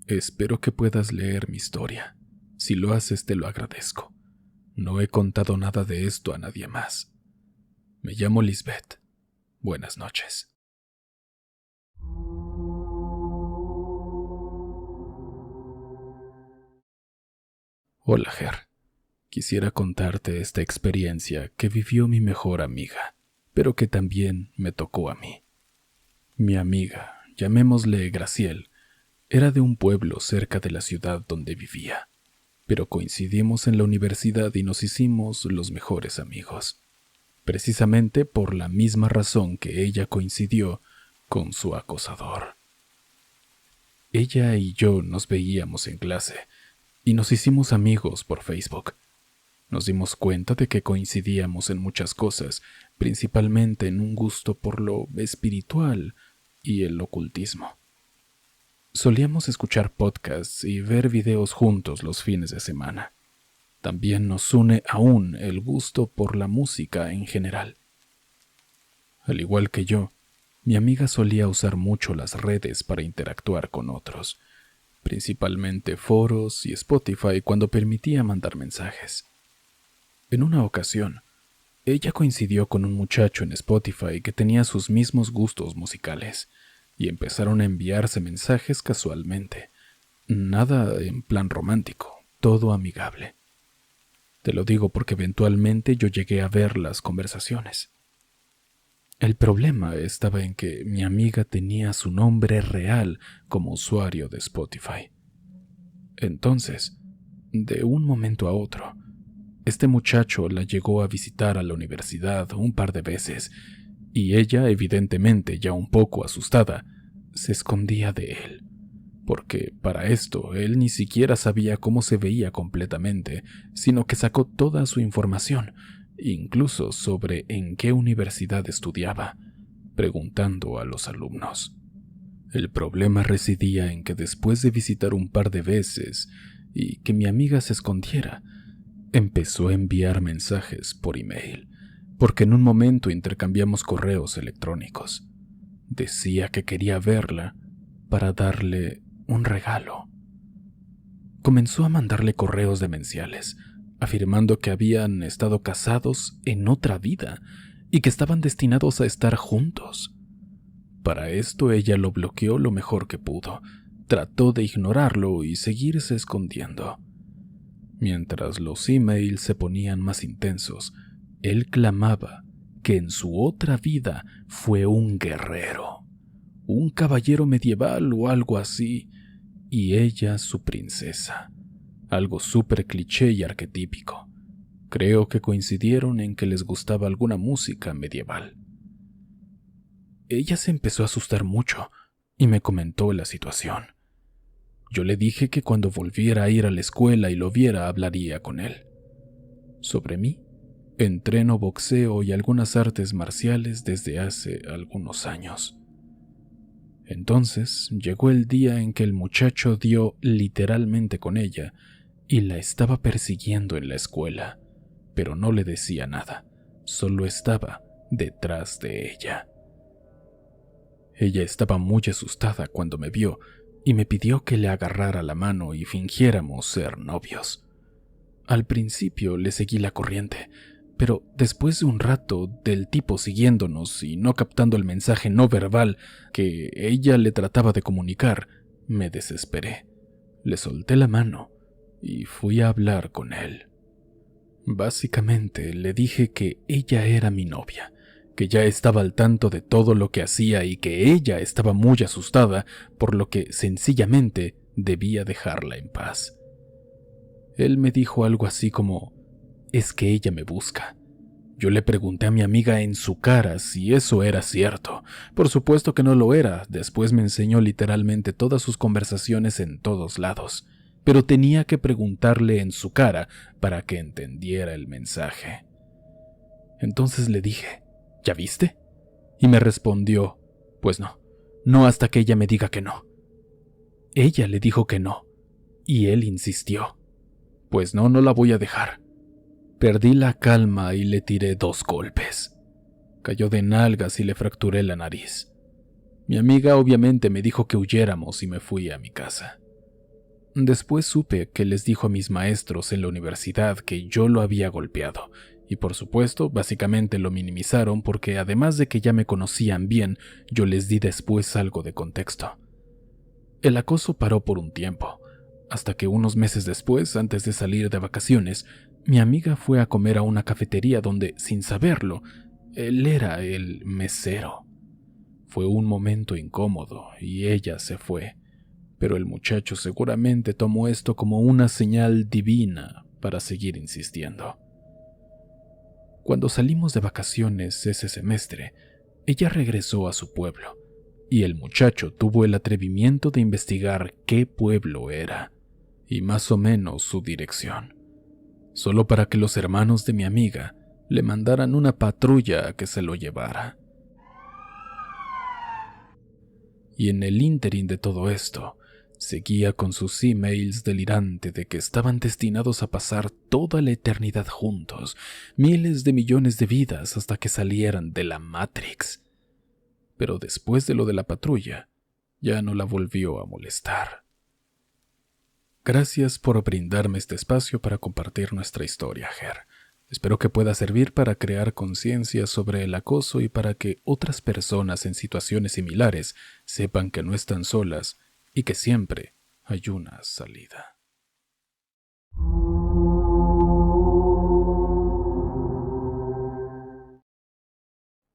Espero que puedas leer mi historia. Si lo haces, te lo agradezco. No he contado nada de esto a nadie más. Me llamo Lisbeth. Buenas noches. Hola, Ger. Quisiera contarte esta experiencia que vivió mi mejor amiga, pero que también me tocó a mí. Mi amiga, llamémosle Graciel, era de un pueblo cerca de la ciudad donde vivía, pero coincidimos en la universidad y nos hicimos los mejores amigos, precisamente por la misma razón que ella coincidió con su acosador. Ella y yo nos veíamos en clase y nos hicimos amigos por Facebook. Nos dimos cuenta de que coincidíamos en muchas cosas, principalmente en un gusto por lo espiritual y el ocultismo. Solíamos escuchar podcasts y ver videos juntos los fines de semana. También nos une aún el gusto por la música en general. Al igual que yo, mi amiga solía usar mucho las redes para interactuar con otros, principalmente foros y Spotify cuando permitía mandar mensajes. En una ocasión, ella coincidió con un muchacho en Spotify que tenía sus mismos gustos musicales. y empezaron a enviarse mensajes casualmente. Nada en plan romántico, todo amigable. Te lo digo porque eventualmente yo llegué a ver las conversaciones. El problema estaba en que mi amiga tenía su nombre real como usuario de Spotify. Entonces, de un momento a otro, este muchacho la llegó a visitar a la universidad un par de veces, y ella, evidentemente ya un poco asustada, se escondía de él, porque para esto él ni siquiera sabía cómo se veía completamente, sino que sacó toda su información, incluso sobre en qué universidad estudiaba, preguntando a los alumnos. El problema residía en que después de visitar un par de veces y que mi amiga se escondiera, empezó a enviar mensajes por email, porque en un momento intercambiamos correos electrónicos. Decía que quería verla para darle un regalo. Comenzó a mandarle correos demenciales, afirmando que habían estado casados en otra vida y que estaban destinados a estar juntos. Para esto ella lo bloqueó lo mejor que pudo, trató de ignorarlo y seguirse escondiendo. Mientras los emails se ponían más intensos, él clamaba que en su otra vida fue un guerrero, un caballero medieval o algo así, y ella su princesa. Algo súper cliché y arquetípico. Creo que coincidieron en que les gustaba alguna música medieval. Ella se empezó a asustar mucho y me comentó la situación. Yo le dije que cuando volviera a ir a la escuela y lo viera hablaría con él. Sobre mí, entreno boxeo y algunas artes marciales desde hace algunos años. Entonces llegó el día en que el muchacho dio literalmente con ella y la estaba persiguiendo en la escuela, pero no le decía nada, solo estaba detrás de ella. Ella estaba muy asustada cuando me vio y me pidió que le agarrara la mano y fingiéramos ser novios. Al principio le seguí la corriente, pero después de un rato del tipo siguiéndonos y no captando el mensaje no verbal que ella le trataba de comunicar, me desesperé. Le solté la mano y fui a hablar con él. Básicamente le dije que ella era mi novia, que ya estaba al tanto de todo lo que hacía y que ella estaba muy asustada, por lo que sencillamente debía dejarla en paz. Él me dijo algo así como: «Es que ella me busca». Yo le pregunté a mi amiga en su cara si eso era cierto. Por supuesto que no lo era. Después me enseñó literalmente todas sus conversaciones en todos lados, pero tenía que preguntarle en su cara para que entendiera el mensaje. Entonces le dije: «¿Ya viste?». Y me respondió: «Pues no, no hasta que ella me diga que no». Ella le dijo que no, y él insistió: «Pues no, no la voy a dejar». Perdí la calma y le tiré 2 golpes. Cayó de nalgas y le fracturé la nariz. Mi amiga obviamente me dijo que huyéramos y me fui a mi casa. Después supe que les dijo a mis maestros en la universidad que yo lo había golpeado, y por supuesto, básicamente lo minimizaron porque además de que ya me conocían bien, yo les di después algo de contexto. El acoso paró por un tiempo, hasta que unos meses después, antes de salir de vacaciones, mi amiga fue a comer a una cafetería donde, sin saberlo, él era el mesero. Fue un momento incómodo y ella se fue, pero el muchacho seguramente tomó esto como una señal divina para seguir insistiendo. Cuando salimos de vacaciones ese semestre, ella regresó a su pueblo, y el muchacho tuvo el atrevimiento de investigar qué pueblo era, y más o menos su dirección, solo para que los hermanos de mi amiga le mandaran una patrulla a que se lo llevara. Y en el ínterin de todo esto, seguía con sus emails delirante de que estaban destinados a pasar toda la eternidad juntos, miles de millones de vidas hasta que salieran de la Matrix. Pero después de lo de la patrulla, ya no la volvió a molestar. Gracias por brindarme este espacio para compartir nuestra historia, Ger. Espero que pueda servir para crear conciencia sobre el acoso y para que otras personas en situaciones similares sepan que no están solas y que siempre hay una salida.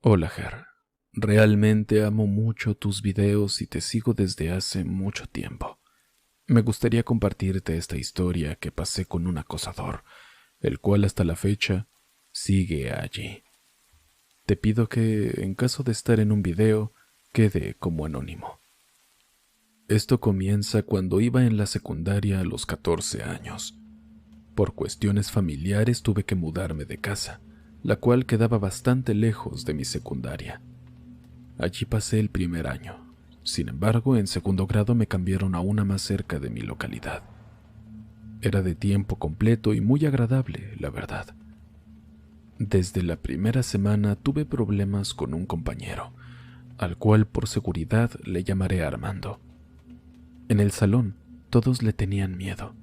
Hola, Ger. Realmente amo mucho tus videos y te sigo desde hace mucho tiempo. Me gustaría compartirte esta historia que pasé con un acosador, el cual hasta la fecha sigue allí. Te pido que, en caso de estar en un video, quede como anónimo. Esto comienza cuando iba en la secundaria a los 14 años. Por cuestiones familiares tuve que mudarme de casa, la cual quedaba bastante lejos de mi secundaria. Allí pasé el primer año. Sin embargo, en segundo grado me cambiaron a una más cerca de mi localidad. Era de tiempo completo y muy agradable, la verdad. Desde la primera semana tuve problemas con un compañero, al cual por seguridad le llamaré Armando. En el salón, todos le tenían miedo.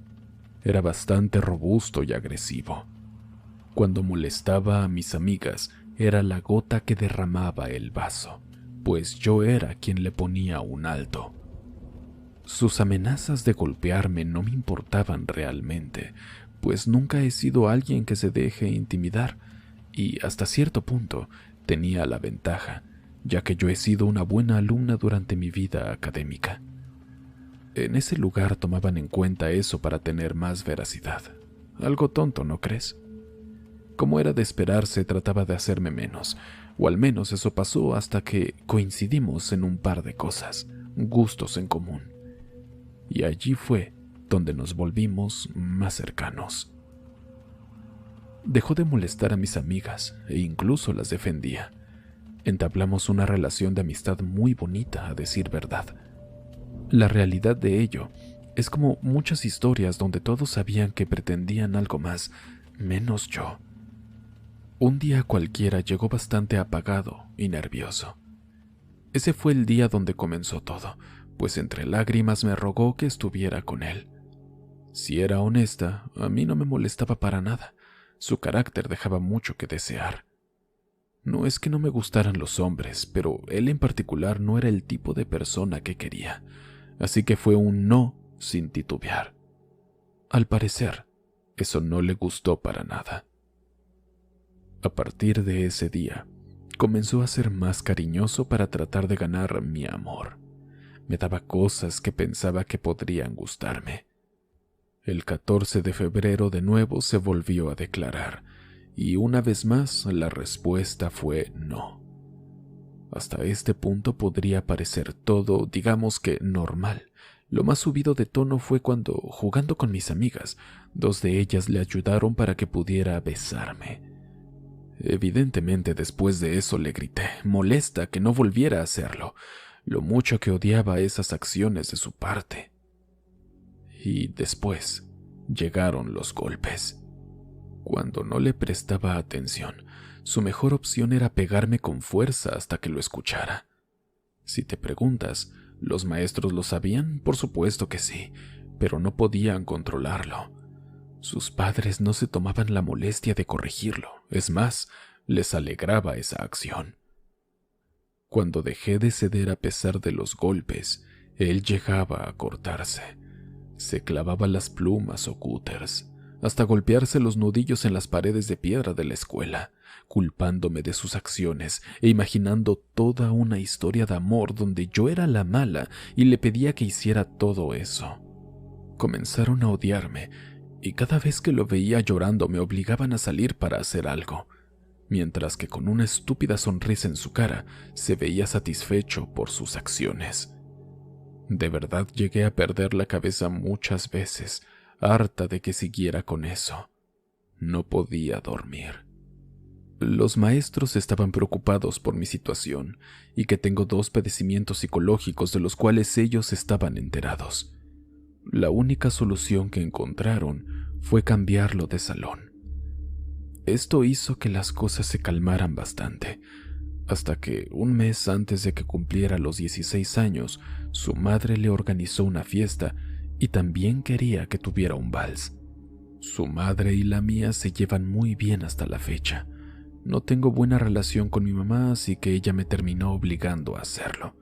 Era bastante robusto y agresivo. Cuando molestaba a mis amigas, era la gota que derramaba el vaso, pues yo era quien le ponía un alto. Sus amenazas de golpearme no me importaban realmente, pues nunca he sido alguien que se deje intimidar, y hasta cierto punto tenía la ventaja, ya que yo he sido una buena alumna durante mi vida académica. En ese lugar tomaban en cuenta eso para tener más veracidad. Algo tonto, ¿no crees? Como era de esperarse, trataba de hacerme menos, o al menos eso pasó hasta que coincidimos en un par de cosas, gustos en común. Y allí fue donde nos volvimos más cercanos. Dejó de molestar a mis amigas e incluso las defendía. Entablamos una relación de amistad muy bonita, a decir verdad. La realidad de ello es como muchas historias donde todos sabían que pretendían algo más, menos yo. Un día cualquiera llegó bastante apagado y nervioso. Ese fue el día donde comenzó todo, pues entre lágrimas me rogó que estuviera con él. Si era honesta, a mí no me molestaba para nada. Su carácter dejaba mucho que desear. No es que no me gustaran los hombres, pero él en particular no era el tipo de persona que quería, así que fue un no sin titubear. Al parecer, eso no le gustó para nada. A partir de ese día, comenzó a ser más cariñoso para tratar de ganar mi amor. Me daba cosas que pensaba que podrían gustarme. El 14 de febrero de nuevo se volvió a declarar, y una vez más la respuesta fue no. Hasta este punto podría parecer todo, digamos que normal. Lo más subido de tono fue cuando, jugando con mis amigas, dos de ellas le ayudaron para que pudiera besarme. Evidentemente después de eso le grité, molesta, que no volviera a hacerlo, lo mucho que odiaba esas acciones de su parte. Y después llegaron los golpes. Cuando no le prestaba atención, su mejor opción era pegarme con fuerza hasta que lo escuchara. Si te preguntas, ¿los maestros lo sabían? Por supuesto que sí, pero no podían controlarlo. Sus padres no se tomaban la molestia de corregirlo, es más, les alegraba esa acción. Cuando dejé de ceder a pesar de los golpes, él llegaba a cortarse. Se clavaba las plumas o cúters, hasta golpearse los nudillos en las paredes de piedra de la escuela, culpándome de sus acciones e imaginando toda una historia de amor donde yo era la mala y le pedía que hiciera todo eso. Comenzaron a odiarme, y cada vez que lo veía llorando me obligaban a salir para hacer algo, mientras que con una estúpida sonrisa en su cara se veía satisfecho por sus acciones. De verdad llegué a perder la cabeza muchas veces, harta de que siguiera con eso. No podía dormir. Los maestros estaban preocupados por mi situación y que tengo 2 padecimientos psicológicos de los cuales ellos estaban enterados. La única solución que encontraron fue cambiarlo de salón. Esto hizo que las cosas se calmaran bastante, hasta que un mes antes de que cumpliera los 16 años, su madre le organizó una fiesta y también quería que tuviera un vals. Su madre y la mía se llevan muy bien hasta la fecha. No tengo buena relación con mi mamá, así que ella me terminó obligando a hacerlo.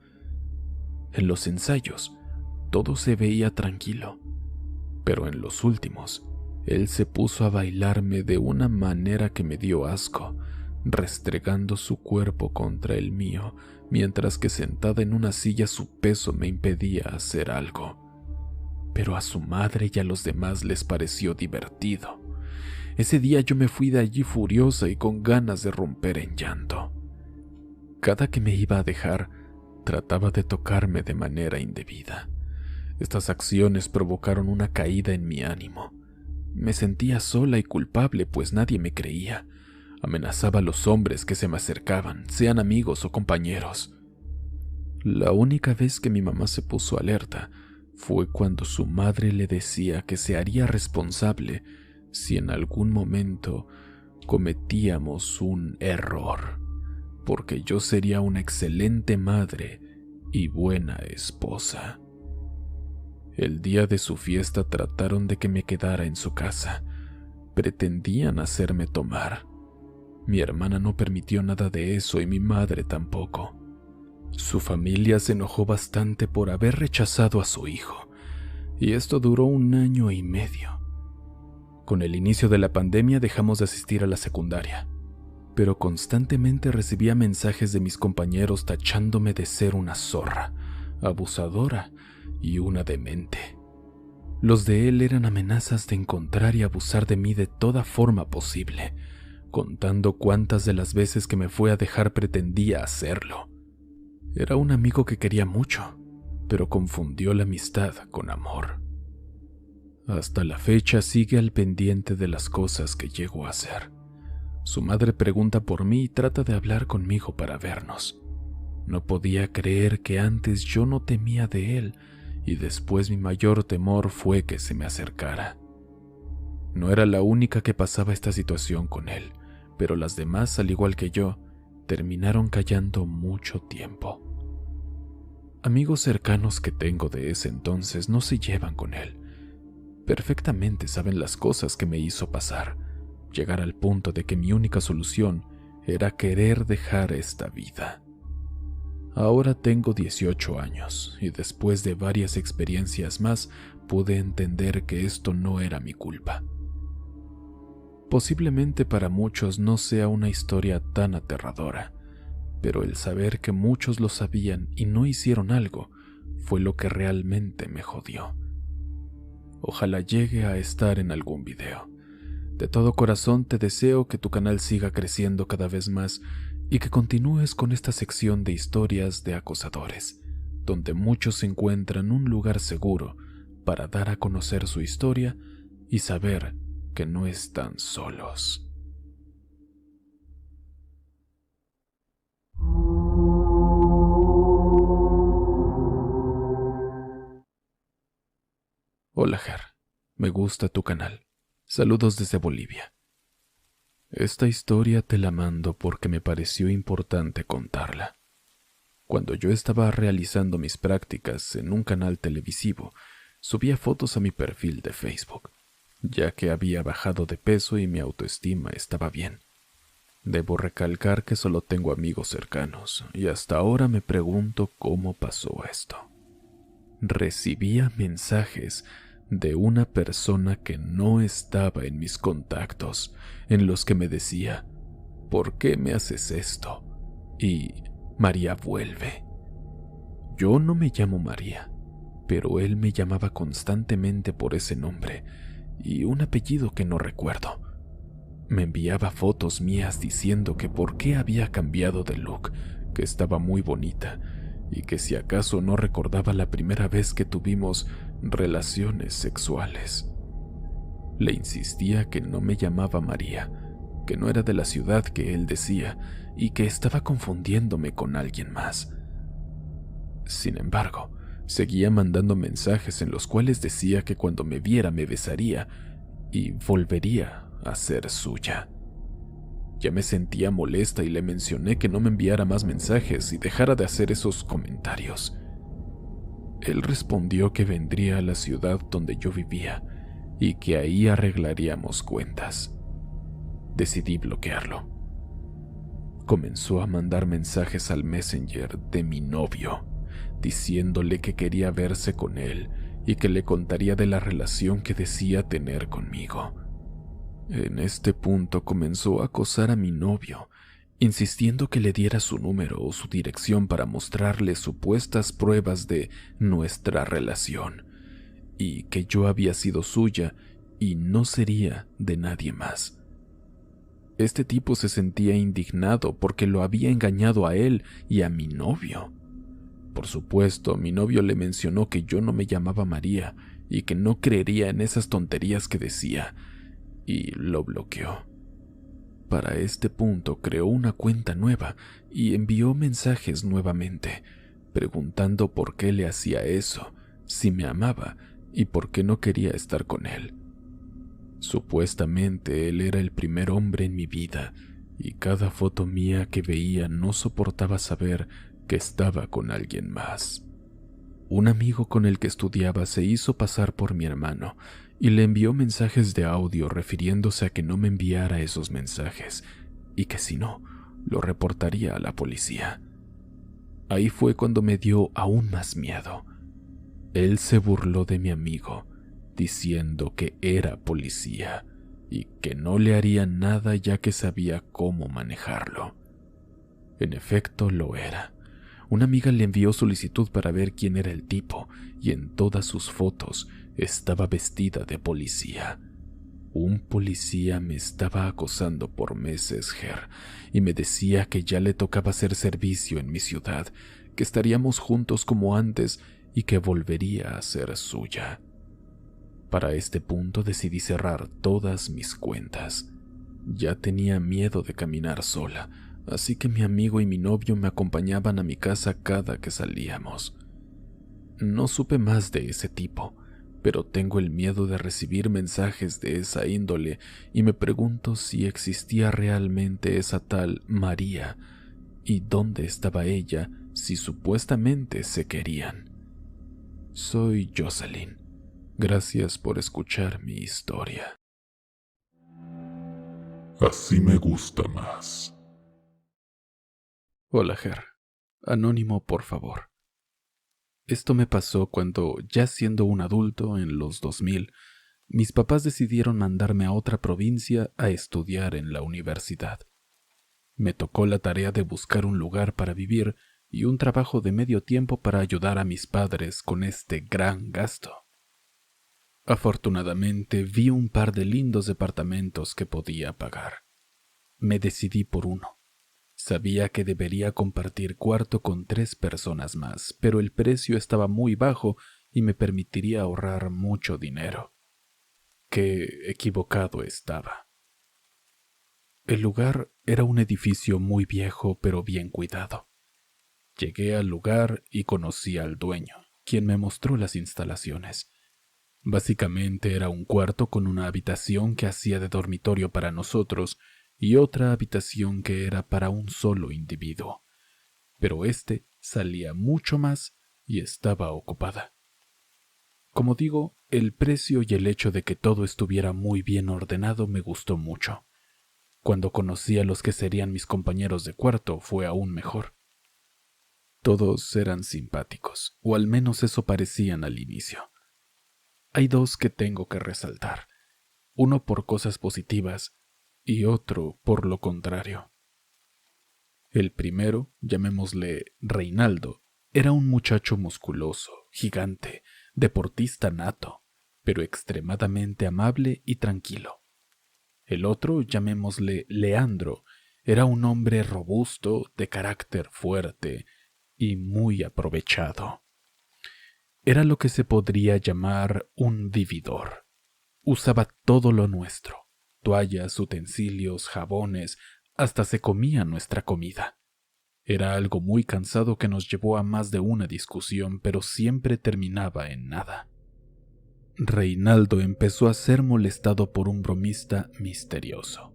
En los ensayos, todo se veía tranquilo, pero en los últimos, él se puso a bailarme de una manera que me dio asco, restregando su cuerpo contra el mío, mientras que sentada en una silla su peso me impedía hacer algo. Pero a su madre y a los demás les pareció divertido. Ese día yo me fui de allí furiosa y con ganas de romper en llanto. Cada que me iba a dejar, trataba de tocarme de manera indebida. Estas acciones provocaron una caída en mi ánimo. Me sentía sola y culpable, pues nadie me creía. Amenazaba a los hombres que se me acercaban, sean amigos o compañeros. La única vez que mi mamá se puso alerta fue cuando su madre le decía que se haría responsable si en algún momento cometíamos un error, porque yo sería una excelente madre y buena esposa. El día de su fiesta trataron de que me quedara en su casa. Pretendían hacerme tomar. Mi hermana no permitió nada de eso y mi madre tampoco. Su familia se enojó bastante por haber rechazado a su hijo, y esto duró 1 año y medio. Con el inicio de la pandemia dejamos de asistir a la secundaria, pero constantemente recibía mensajes de mis compañeros tachándome de ser una zorra, abusadora y una demente. Los de él eran amenazas de encontrar y abusar de mí de toda forma posible, contando cuántas de las veces que me fue a dejar pretendía hacerlo. Era un amigo que quería mucho, pero confundió la amistad con amor. Hasta la fecha sigue al pendiente de las cosas que llego a hacer. Su madre pregunta por mí y trata de hablar conmigo para vernos. No podía creer que antes yo no temía de él y después mi mayor temor fue que se me acercara. No era la única que pasaba esta situación con él, pero las demás, al igual que yo, terminaron callando mucho tiempo. Amigos cercanos que tengo de ese entonces no se llevan con él. Perfectamente saben las cosas que me hizo pasar, llegar al punto de que mi única solución era querer dejar esta vida. Ahora tengo 18 años y después de varias experiencias más pude entender que esto no era mi culpa. Posiblemente para muchos no sea una historia tan aterradora, pero el saber que muchos lo sabían y no hicieron algo fue lo que realmente me jodió. Ojalá llegue a estar en algún video. De todo corazón te deseo que tu canal siga creciendo cada vez más y que continúes con esta sección de historias de acosadores, donde muchos encuentran un lugar seguro para dar a conocer su historia y saber que no están solos. Hola Ger, me gusta tu canal. Saludos desde Bolivia. Esta historia te la mando porque me pareció importante contarla. Cuando yo estaba realizando mis prácticas en un canal televisivo, subía fotos a mi perfil de Facebook, ya que había bajado de peso y mi autoestima estaba bien. Debo recalcar que solo tengo amigos cercanos y hasta ahora me pregunto cómo pasó esto. Recibía mensajes de una persona que no estaba en mis contactos, en los que me decía, ¿por qué me haces esto? Y María vuelve. Yo no me llamo María, pero él me llamaba constantemente por ese nombre y un apellido que no recuerdo. Me enviaba fotos mías diciendo que por qué había cambiado de look, que estaba muy bonita y que si acaso no recordaba la primera vez que tuvimos relaciones sexuales. Le insistía que no me llamaba María, que no era de la ciudad que él decía y que estaba confundiéndome con alguien más. Sin embargo, seguía mandando mensajes en los cuales decía que cuando me viera me besaría y volvería a ser suya. Ya me sentía molesta y le mencioné que no me enviara más mensajes y dejara de hacer esos comentarios. Él respondió que vendría a la ciudad donde yo vivía y que ahí arreglaríamos cuentas. Decidí bloquearlo. Comenzó a mandar mensajes al Messenger de mi novio, diciéndole que quería verse con él y que le contaría de la relación que decía tener conmigo. En este punto comenzó a acosar a mi novio, insistiendo que le diera su número o su dirección para mostrarle supuestas pruebas de nuestra relación, y que yo había sido suya y no sería de nadie más. Este tipo se sentía indignado porque lo había engañado a él y a mi novio. Por supuesto, mi novio le mencionó que yo no me llamaba María y que no creería en esas tonterías que decía, y lo bloqueó. Para este punto creó una cuenta nueva y envió mensajes nuevamente, preguntando por qué le hacía eso, si me amaba y por qué no quería estar con él. Supuestamente él era el primer hombre en mi vida y cada foto mía que veía no soportaba saber que estaba con alguien más. Un amigo con el que estudiaba se hizo pasar por mi hermano y le envió mensajes de audio refiriéndose a que no me enviara esos mensajes y que si no, lo reportaría a la policía. Ahí fue cuando me dio aún más miedo. Él se burló de mi amigo, diciendo que era policía y que no le haría nada ya que sabía cómo manejarlo. En efecto, lo era. Una amiga le envió solicitud para ver quién era el tipo y en todas sus fotos estaba vestida de policía. Un policía me estaba acosando por meses, Ger, y me decía que ya le tocaba hacer servicio en mi ciudad, que estaríamos juntos como antes y que volvería a ser suya. Para este punto decidí cerrar todas mis cuentas. Ya tenía miedo de caminar sola, así que mi amigo y mi novio me acompañaban a mi casa cada que salíamos. No supe más de ese tipo, pero tengo el miedo de recibir mensajes de esa índole y me pregunto si existía realmente esa tal María y dónde estaba ella si supuestamente se querían. Soy Jocelyn. Gracias por escuchar mi historia. Así me gusta más. Hola, Ger. Anónimo, por favor. Esto me pasó cuando, ya siendo un adulto en los 2000, mis papás decidieron mandarme a otra provincia a estudiar en la universidad. Me tocó la tarea de buscar un lugar para vivir y un trabajo de medio tiempo para ayudar a mis padres con este gran gasto. Afortunadamente vi un par de lindos departamentos que podía pagar. Me decidí por uno. Sabía que debería compartir cuarto con 3 personas más, pero el precio estaba muy bajo y me permitiría ahorrar mucho dinero. Qué equivocado estaba. El lugar era un edificio muy viejo pero bien cuidado. Llegué al lugar y conocí al dueño, quien me mostró las instalaciones. Básicamente era un cuarto con una habitación que hacía de dormitorio para nosotros y otra habitación que era para un solo individuo. Pero este salía mucho más y estaba ocupada. Como digo, el precio y el hecho de que todo estuviera muy bien ordenado me gustó mucho. Cuando conocí a los que serían mis compañeros de cuarto fue aún mejor. Todos eran simpáticos, o al menos eso parecían al inicio. Hay 2 que tengo que resaltar, uno por cosas positivas y otro por lo contrario. El primero, llamémosle Reinaldo, era un muchacho musculoso, gigante, deportista nato, pero extremadamente amable y tranquilo. El otro, llamémosle Leandro, era un hombre robusto, de carácter fuerte y muy aprovechado. Era lo que se podría llamar un vividor. Usaba todo lo nuestro, toallas, utensilios, jabones, hasta se comía nuestra comida. Era algo muy cansado que nos llevó a más de una discusión, pero siempre terminaba en nada. Reinaldo empezó a ser molestado por un bromista misterioso.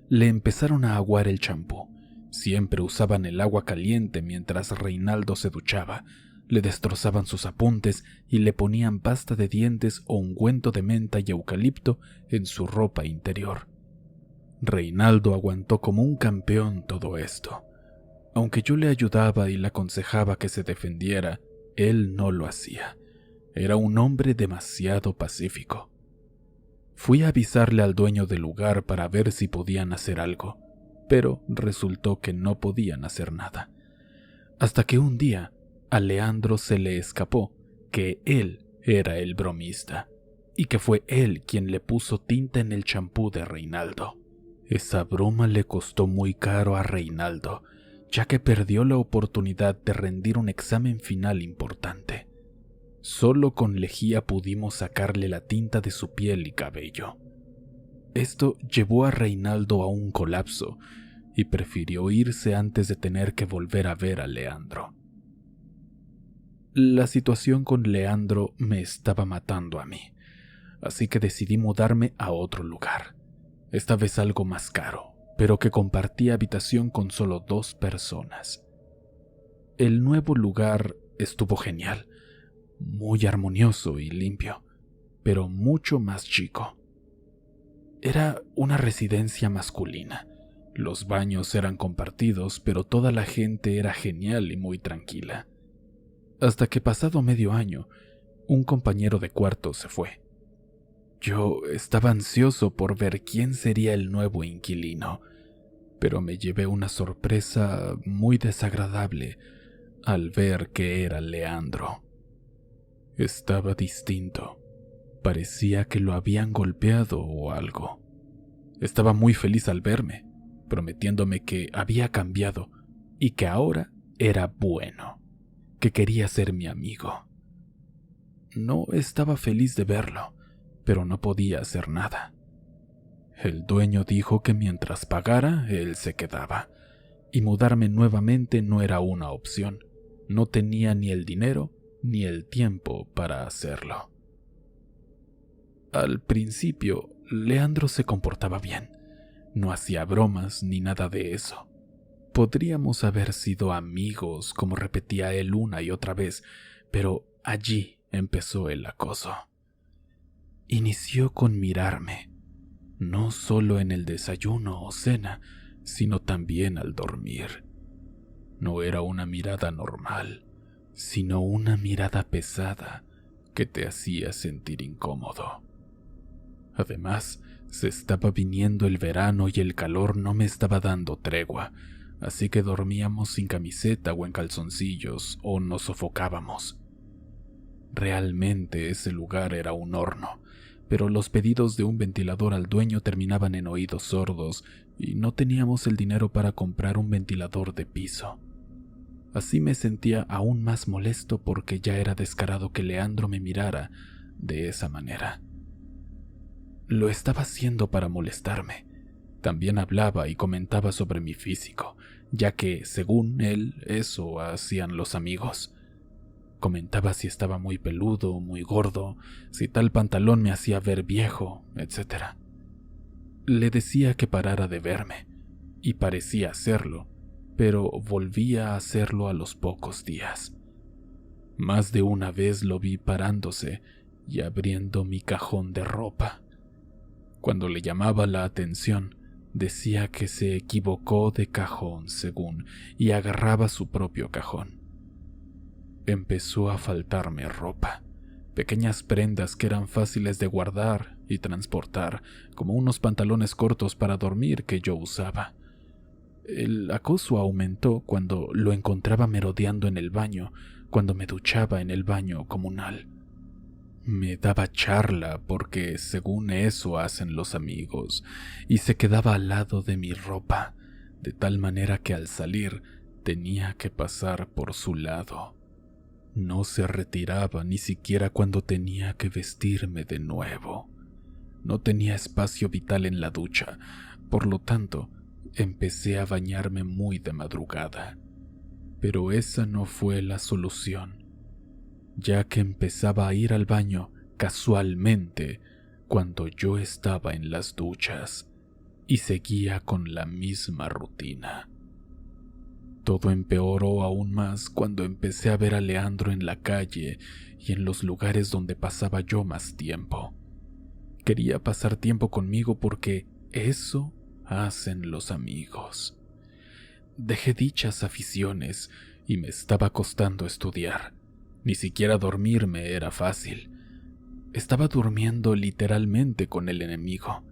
Le empezaron a aguar el champú. Siempre usaban el agua caliente mientras Reinaldo se duchaba, le destrozaban sus apuntes y le ponían pasta de dientes o ungüento de menta y eucalipto en su ropa interior. Reinaldo aguantó como un campeón todo esto. Aunque yo le ayudaba y le aconsejaba que se defendiera, él no lo hacía. Era un hombre demasiado pacífico. Fui a avisarle al dueño del lugar para ver si podían hacer algo, pero resultó que no podían hacer nada. Hasta que un día a Leandro se le escapó que él era el bromista y que fue él quien le puso tinta en el champú de Reinaldo. Esa broma le costó muy caro a Reinaldo, ya que perdió la oportunidad de rendir un examen final importante. Solo con lejía pudimos sacarle la tinta de su piel y cabello. Esto llevó a Reinaldo a un colapso y prefirió irse antes de tener que volver a ver a Leandro. La situación con Leandro me estaba matando a mí, así que decidí mudarme a otro lugar, esta vez algo más caro, pero que compartía habitación con solo 2 personas. El nuevo lugar estuvo genial, muy armonioso y limpio, pero mucho más chico. Era una residencia masculina. Los baños eran compartidos, pero toda la gente era genial y muy tranquila. Hasta que pasado medio año, un compañero de cuarto se fue. Yo estaba ansioso por ver quién sería el nuevo inquilino, pero me llevé una sorpresa muy desagradable al ver que era Leandro. Estaba distinto. Parecía que lo habían golpeado o algo. Estaba muy feliz al verme, prometiéndome que había cambiado y que ahora era bueno, que quería ser mi amigo. No estaba feliz de verlo, pero no podía hacer nada. El dueño dijo que mientras pagara, él se quedaba, y mudarme nuevamente no era una opción. No tenía ni el dinero ni el tiempo para hacerlo. Al principio, Leandro se comportaba bien. No hacía bromas ni nada de eso. Podríamos haber sido amigos, como repetía él una y otra vez, pero allí empezó el acoso. Inició con mirarme, no solo en el desayuno o cena, sino también al dormir. No era una mirada normal, sino una mirada pesada que te hacía sentir incómodo. Además, se estaba viniendo el verano y el calor no me estaba dando tregua, así que dormíamos sin camiseta o en calzoncillos o nos sofocábamos. Realmente ese lugar era un horno, pero los pedidos de un ventilador al dueño terminaban en oídos sordos y no teníamos el dinero para comprar un ventilador de piso. Así me sentía aún más molesto porque ya era descarado que Leandro me mirara de esa manera. Lo estaba haciendo para molestarme. También hablaba y comentaba sobre mi físico, ya que, según él, eso hacían los amigos. Comentaba si estaba muy peludo, muy gordo, si tal pantalón me hacía ver viejo, etc. Le decía que parara de verme, y parecía hacerlo, pero volvía a hacerlo a los pocos días. Más de una vez lo vi parándose y abriendo mi cajón de ropa. Cuando le llamaba la atención, decía que se equivocó de cajón, según, y agarraba su propio cajón. Empezó a faltarme ropa, pequeñas prendas que eran fáciles de guardar y transportar, como unos pantalones cortos para dormir que yo usaba. El acoso aumentó cuando lo encontraba merodeando en el baño, cuando me duchaba en el baño comunal. Me daba charla porque según eso hacen los amigos, y se quedaba al lado de mi ropa, de tal manera que al salir tenía que pasar por su lado. No se retiraba ni siquiera cuando tenía que vestirme de nuevo. No tenía espacio vital en la ducha, por lo tanto, empecé a bañarme muy de madrugada. Pero esa no fue la solución, ya que empezaba a ir al baño casualmente cuando yo estaba en las duchas y seguía con la misma rutina. Todo empeoró aún más cuando empecé a ver a Leandro en la calle y en los lugares donde pasaba yo más tiempo. Quería pasar tiempo conmigo porque eso hacen los amigos. Dejé dichas aficiones y me estaba costando estudiar. Ni siquiera dormirme era fácil. Estaba durmiendo literalmente con el enemigo,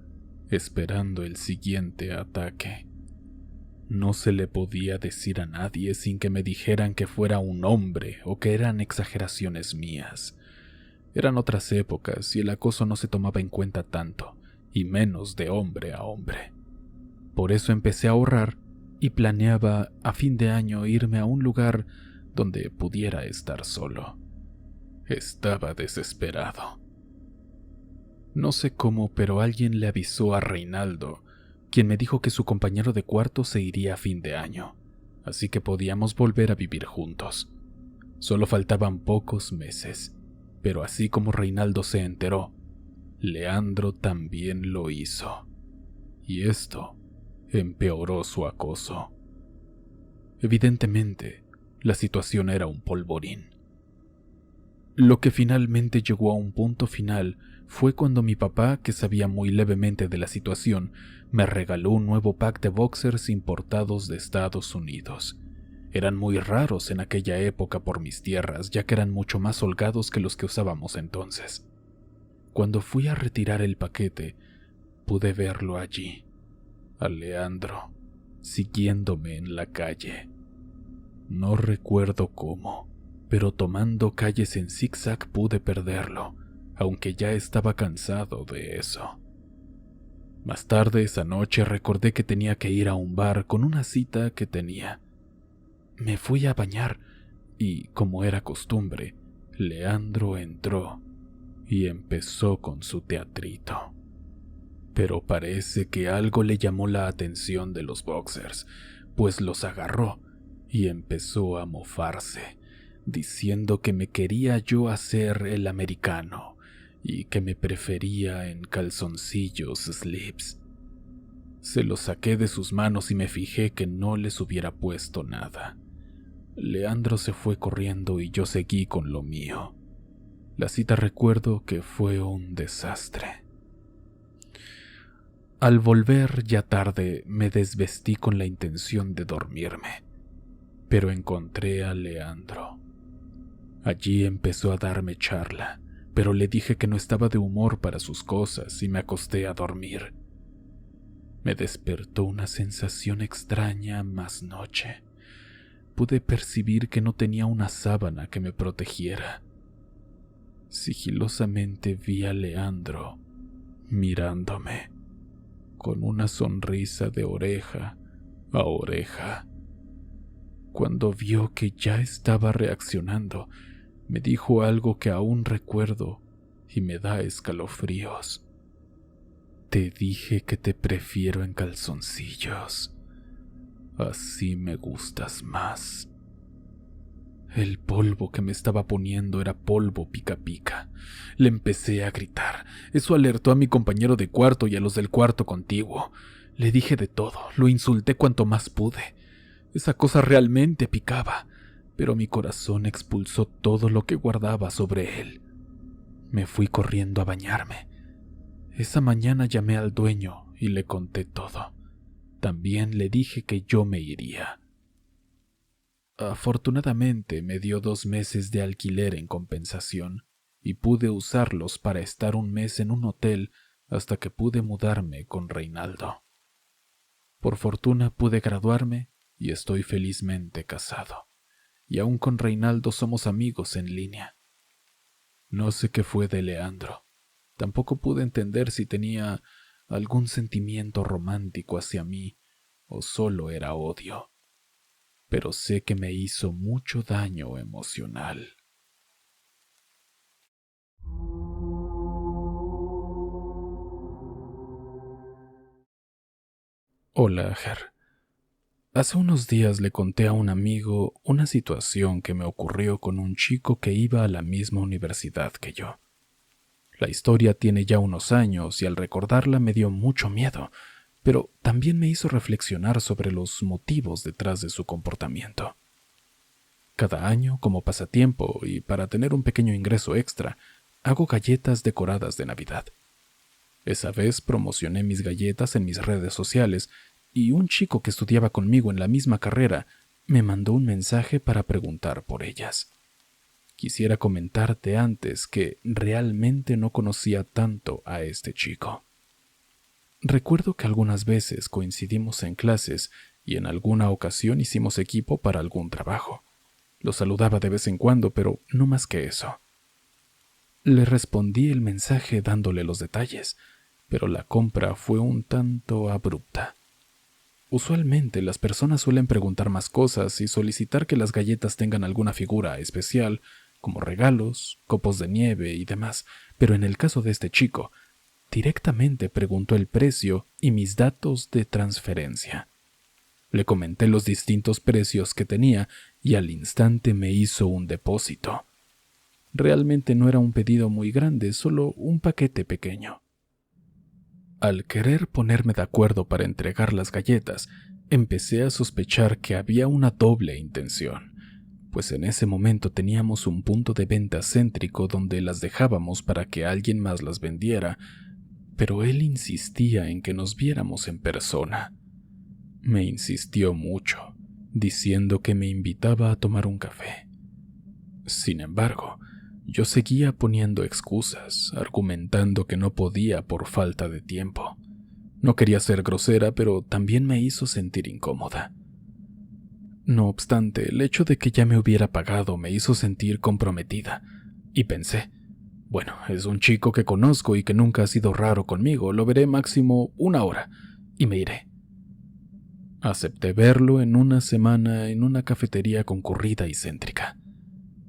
esperando el siguiente ataque. No se le podía decir a nadie sin que me dijeran que fuera un hombre o que eran exageraciones mías. Eran otras épocas y el acoso no se tomaba en cuenta tanto, y menos de hombre a hombre. Por eso empecé a ahorrar y planeaba a fin de año irme a un lugar donde pudiera estar solo. Estaba desesperado. No sé cómo, pero alguien le avisó a Reinaldo, quien me dijo que su compañero de cuarto se iría a fin de año, así que podíamos volver a vivir juntos. Solo faltaban pocos meses, pero así como Reinaldo se enteró, Leandro también lo hizo, y esto empeoró su acoso. Evidentemente, la situación era un polvorín. Lo que finalmente llegó a un punto final fue cuando mi papá, que sabía muy levemente de la situación, me regaló un nuevo pack de boxers importados de Estados Unidos. Eran muy raros en aquella época por mis tierras, ya que eran mucho más holgados que los que usábamos entonces. Cuando fui a retirar el paquete, pude verlo allí, a Leandro, siguiéndome en la calle. No recuerdo cómo, pero tomando calles en zigzag pude perderlo, aunque ya estaba cansado de eso. Más tarde esa noche recordé que tenía que ir a un bar con una cita que tenía. Me fui a bañar y, como era costumbre, Leandro entró y empezó con su teatrito. Pero parece que algo le llamó la atención de los boxers, pues los agarró y empezó a mofarse, diciendo que me quería yo hacer el americano y que me prefería en calzoncillos slips. Se los saqué de sus manos y me fijé que no les hubiera puesto nada. Leandro se fue corriendo y yo seguí con lo mío. La cita recuerdo que fue un desastre. Al volver ya tarde me desvestí con la intención de dormirme, pero encontré a Leandro. Allí empezó a darme charla, pero le dije que no estaba de humor para sus cosas y me acosté a dormir. Me despertó una sensación extraña más noche. Pude percibir que no tenía una sábana que me protegiera. Sigilosamente vi a Leandro mirándome, con una sonrisa de oreja a oreja. Cuando vio que ya estaba reaccionando, me dijo algo que aún recuerdo y me da escalofríos. Te dije que te prefiero en calzoncillos. Así me gustas más. El polvo que me estaba poniendo era polvo pica pica. Le empecé a gritar. Eso alertó a mi compañero de cuarto y a los del cuarto contiguo. Le dije de todo, lo insulté cuanto más pude. Esa cosa realmente picaba, pero mi corazón expulsó todo lo que guardaba sobre él. Me fui corriendo a bañarme. Esa mañana llamé al dueño y le conté todo. También le dije que yo me iría. Afortunadamente me dio 2 meses de alquiler en compensación y pude usarlos para estar un mes en un hotel hasta que pude mudarme con Reinaldo. Por fortuna pude graduarme y estoy felizmente casado, y aún con Reinaldo somos amigos en línea. No sé qué fue de Leandro. Tampoco pude entender si tenía algún sentimiento romántico hacia mí o solo era odio. Pero sé que me hizo mucho daño emocional. Hola, Ger. Hace unos días le conté a un amigo una situación que me ocurrió con un chico que iba a la misma universidad que yo. La historia tiene ya unos años y al recordarla me dio mucho miedo, pero también me hizo reflexionar sobre los motivos detrás de su comportamiento. Cada año, como pasatiempo y para tener un pequeño ingreso extra, hago galletas decoradas de Navidad. Esa vez promocioné mis galletas en mis redes sociales y un chico que estudiaba conmigo en la misma carrera me mandó un mensaje para preguntar por ellas. Quisiera comentarte antes que realmente no conocía tanto a este chico. Recuerdo que algunas veces coincidimos en clases y en alguna ocasión hicimos equipo para algún trabajo. Lo saludaba de vez en cuando, pero no más que eso. Le respondí el mensaje dándole los detalles, pero la compra fue un tanto abrupta. Usualmente las personas suelen preguntar más cosas y solicitar que las galletas tengan alguna figura especial, como regalos, copos de nieve y demás, pero en el caso de este chico, directamente preguntó el precio y mis datos de transferencia. Le comenté los distintos precios que tenía y al instante me hizo un depósito. Realmente no era un pedido muy grande, solo un paquete pequeño. Al querer ponerme de acuerdo para entregar las galletas, empecé a sospechar que había una doble intención, pues en ese momento teníamos un punto de venta céntrico donde las dejábamos para que alguien más las vendiera, pero él insistía en que nos viéramos en persona. Me insistió mucho, diciendo que me invitaba a tomar un café. Sin embargo, yo seguía poniendo excusas, argumentando que no podía por falta de tiempo. No quería ser grosera, pero también me hizo sentir incómoda. No obstante, el hecho de que ya me hubiera pagado me hizo sentir comprometida, y pensé, bueno, es un chico que conozco y que nunca ha sido raro conmigo, lo veré máximo 1 hora, y me iré. Acepté verlo en una semana en una cafetería concurrida y céntrica,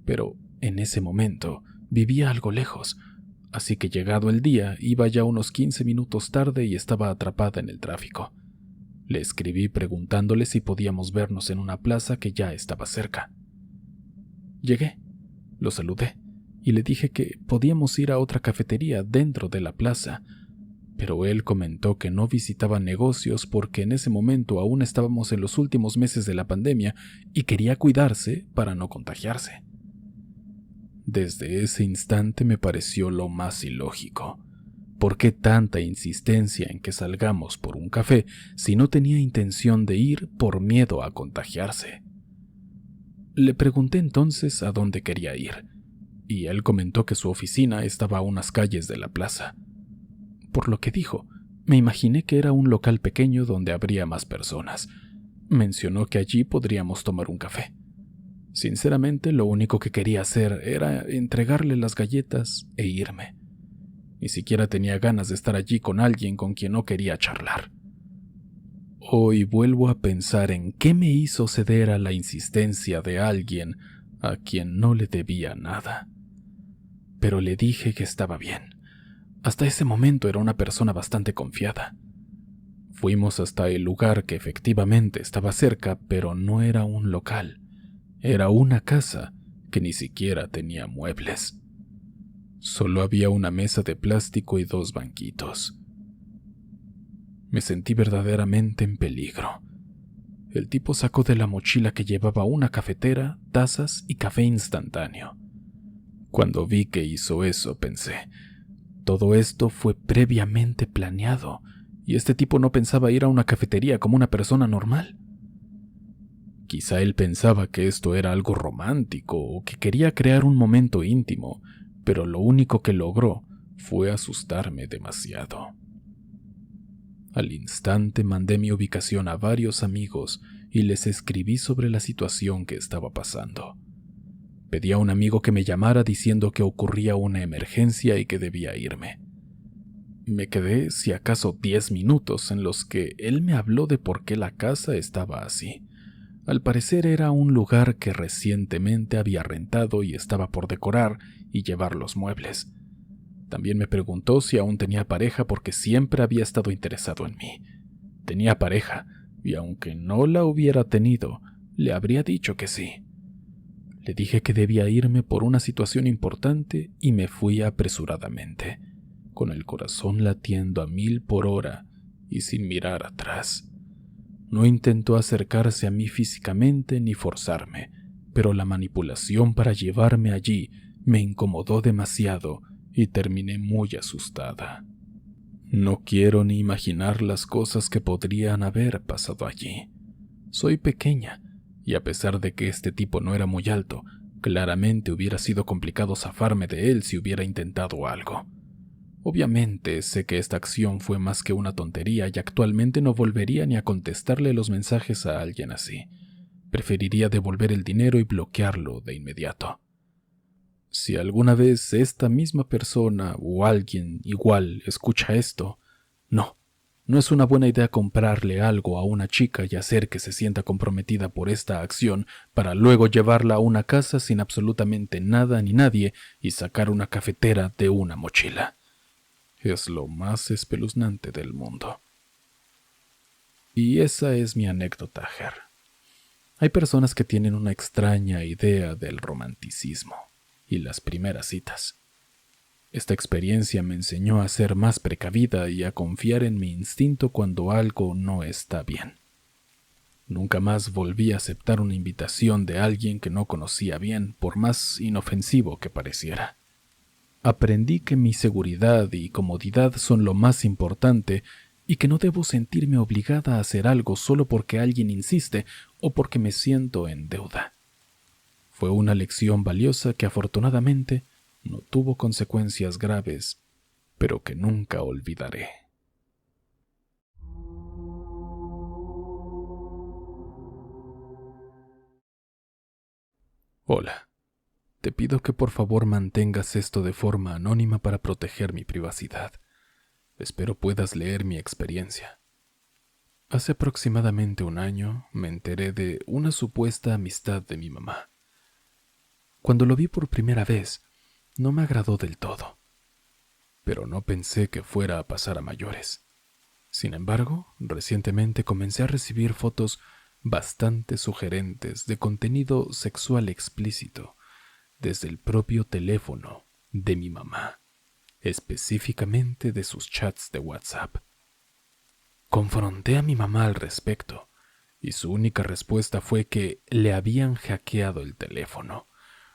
pero en ese momento vivía algo lejos, así que llegado el día iba ya unos 15 minutos tarde y estaba atrapada en el tráfico. Le escribí preguntándole si podíamos vernos en una plaza que ya estaba cerca. Llegué, lo saludé y le dije que podíamos ir a otra cafetería dentro de la plaza, pero él comentó que no visitaba negocios porque en ese momento aún estábamos en los últimos meses de la pandemia y quería cuidarse para no contagiarse. Desde ese instante me pareció lo más ilógico. ¿Por qué tanta insistencia en que salgamos por un café si no tenía intención de ir por miedo a contagiarse? Le pregunté entonces a dónde quería ir, y él comentó que su oficina estaba a unas calles de la plaza. Por lo que dijo, me imaginé que era un local pequeño donde habría más personas. Mencionó que allí podríamos tomar un café. Sinceramente, lo único que quería hacer era entregarle las galletas e irme. Ni siquiera tenía ganas de estar allí con alguien con quien no quería charlar. Hoy vuelvo a pensar en qué me hizo ceder a la insistencia de alguien a quien no le debía nada. Pero le dije que estaba bien. Hasta ese momento era una persona bastante confiada. Fuimos hasta el lugar que efectivamente estaba cerca, pero no era un local. Era una casa que ni siquiera tenía muebles. Solo había una mesa de plástico y 2 banquitos. Me sentí verdaderamente en peligro. El tipo sacó de la mochila que llevaba una cafetera, tazas y café instantáneo. Cuando vi que hizo eso, pensé, todo esto fue previamente planeado, y este tipo no pensaba ir a una cafetería como una persona normal. Quizá él pensaba que esto era algo romántico o que quería crear un momento íntimo, pero lo único que logró fue asustarme demasiado. Al instante mandé mi ubicación a varios amigos y les escribí sobre la situación que estaba pasando. Pedí a un amigo que me llamara diciendo que ocurría una emergencia y que debía irme. Me quedé, si acaso, 10 minutos en los que él me habló de por qué la casa estaba así. Al parecer era un lugar que recientemente había rentado y estaba por decorar y llevar los muebles. También me preguntó si aún tenía pareja porque siempre había estado interesado en mí. Tenía pareja, y aunque no la hubiera tenido, le habría dicho que sí. Le dije que debía irme por una situación importante y me fui apresuradamente, con el corazón latiendo a 1000 por hora y sin mirar atrás. No intentó acercarse a mí físicamente ni forzarme, pero la manipulación para llevarme allí me incomodó demasiado y terminé muy asustada. No quiero ni imaginar las cosas que podrían haber pasado allí. Soy pequeña, y a pesar de que este tipo no era muy alto, claramente hubiera sido complicado zafarme de él si hubiera intentado algo. Obviamente sé que esta acción fue más que una tontería y actualmente no volvería ni a contestarle los mensajes a alguien así. Preferiría devolver el dinero y bloquearlo de inmediato. Si alguna vez esta misma persona o alguien igual escucha esto, no es una buena idea comprarle algo a una chica y hacer que se sienta comprometida por esta acción para luego llevarla a una casa sin absolutamente nada ni nadie y sacar una cafetera de una mochila. Es lo más espeluznante del mundo. Y esa es mi anécdota, Ger. Hay personas que tienen una extraña idea del romanticismo y las primeras citas. Esta experiencia me enseñó a ser más precavida y a confiar en mi instinto cuando algo no está bien. Nunca más volví a aceptar una invitación de alguien que no conocía bien, por más inofensivo que pareciera. Aprendí que mi seguridad y comodidad son lo más importante y que no debo sentirme obligada a hacer algo solo porque alguien insiste o porque me siento en deuda. Fue una lección valiosa que afortunadamente no tuvo consecuencias graves, pero que nunca olvidaré. Hola. Te pido que por favor mantengas esto de forma anónima para proteger mi privacidad. Espero puedas leer mi experiencia. Hace aproximadamente un año me enteré de una supuesta amistad de mi mamá. Cuando lo vi por primera vez, no me agradó del todo, pero no pensé que fuera a pasar a mayores. Sin embargo, recientemente comencé a recibir fotos bastante sugerentes de contenido sexual explícito desde el propio teléfono de mi mamá, específicamente de sus chats de WhatsApp. Confronté a mi mamá al respecto, y su única respuesta fue que le habían hackeado el teléfono.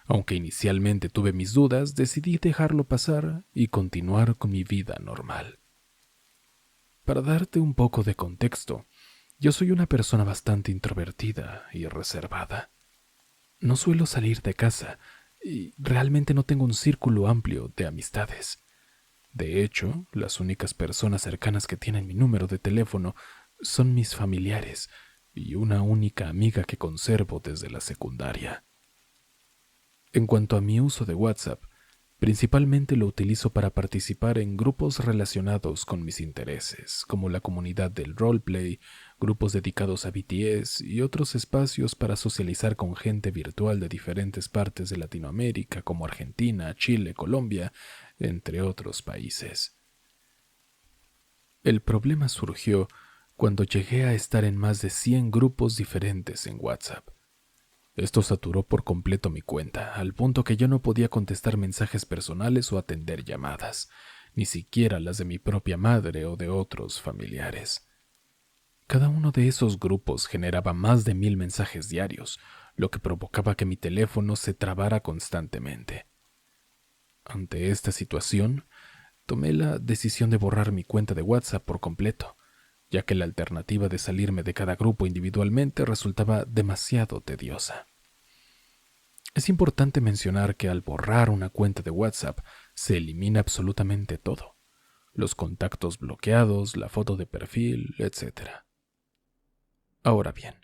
Aunque inicialmente tuve mis dudas, decidí dejarlo pasar y continuar con mi vida normal. Para darte un poco de contexto, yo soy una persona bastante introvertida y reservada. No suelo salir de casa, y realmente no tengo un círculo amplio de amistades. De hecho, las únicas personas cercanas que tienen mi número de teléfono son mis familiares y una única amiga que conservo desde la secundaria. En cuanto a mi uso de WhatsApp, principalmente lo utilizo para participar en grupos relacionados con mis intereses, como la comunidad del roleplay, grupos dedicados a BTS y otros espacios para socializar con gente virtual de diferentes partes de Latinoamérica, como Argentina, Chile, Colombia, entre otros países. El problema surgió cuando llegué a estar en más de 100 grupos diferentes en WhatsApp. Esto saturó por completo mi cuenta, al punto que yo no podía contestar mensajes personales o atender llamadas, ni siquiera las de mi propia madre o de otros familiares. Cada uno de esos grupos generaba más de 1000 mensajes diarios, lo que provocaba que mi teléfono se trabara constantemente. Ante esta situación, tomé la decisión de borrar mi cuenta de WhatsApp por completo, ya que la alternativa de salirme de cada grupo individualmente resultaba demasiado tediosa. Es importante mencionar que al borrar una cuenta de WhatsApp se elimina absolutamente todo: los contactos bloqueados, la foto de perfil, etc. Ahora bien,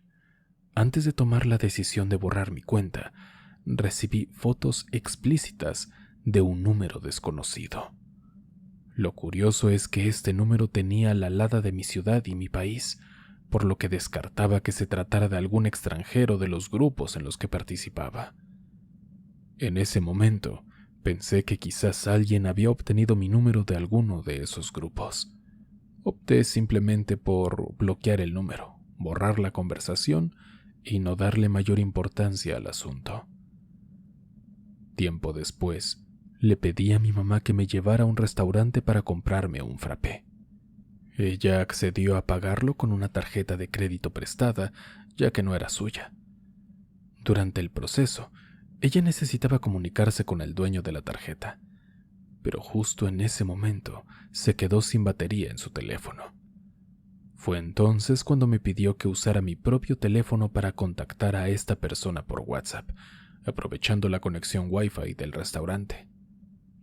antes de tomar la decisión de borrar mi cuenta, recibí fotos explícitas de un número desconocido. Lo curioso es que este número tenía la alada de mi ciudad y mi país, por lo que descartaba que se tratara de algún extranjero de los grupos en los que participaba. En ese momento, pensé que quizás alguien había obtenido mi número de alguno de esos grupos. Opté simplemente por bloquear el número, borrar la conversación y no darle mayor importancia al asunto. Tiempo después, le pedí a mi mamá que me llevara a un restaurante para comprarme un frappé. Ella accedió a pagarlo con una tarjeta de crédito prestada, ya que no era suya. Durante el proceso, ella necesitaba comunicarse con el dueño de la tarjeta, pero justo en ese momento se quedó sin batería en su teléfono. Fue entonces cuando me pidió que usara mi propio teléfono para contactar a esta persona por WhatsApp, aprovechando la conexión Wi-Fi del restaurante.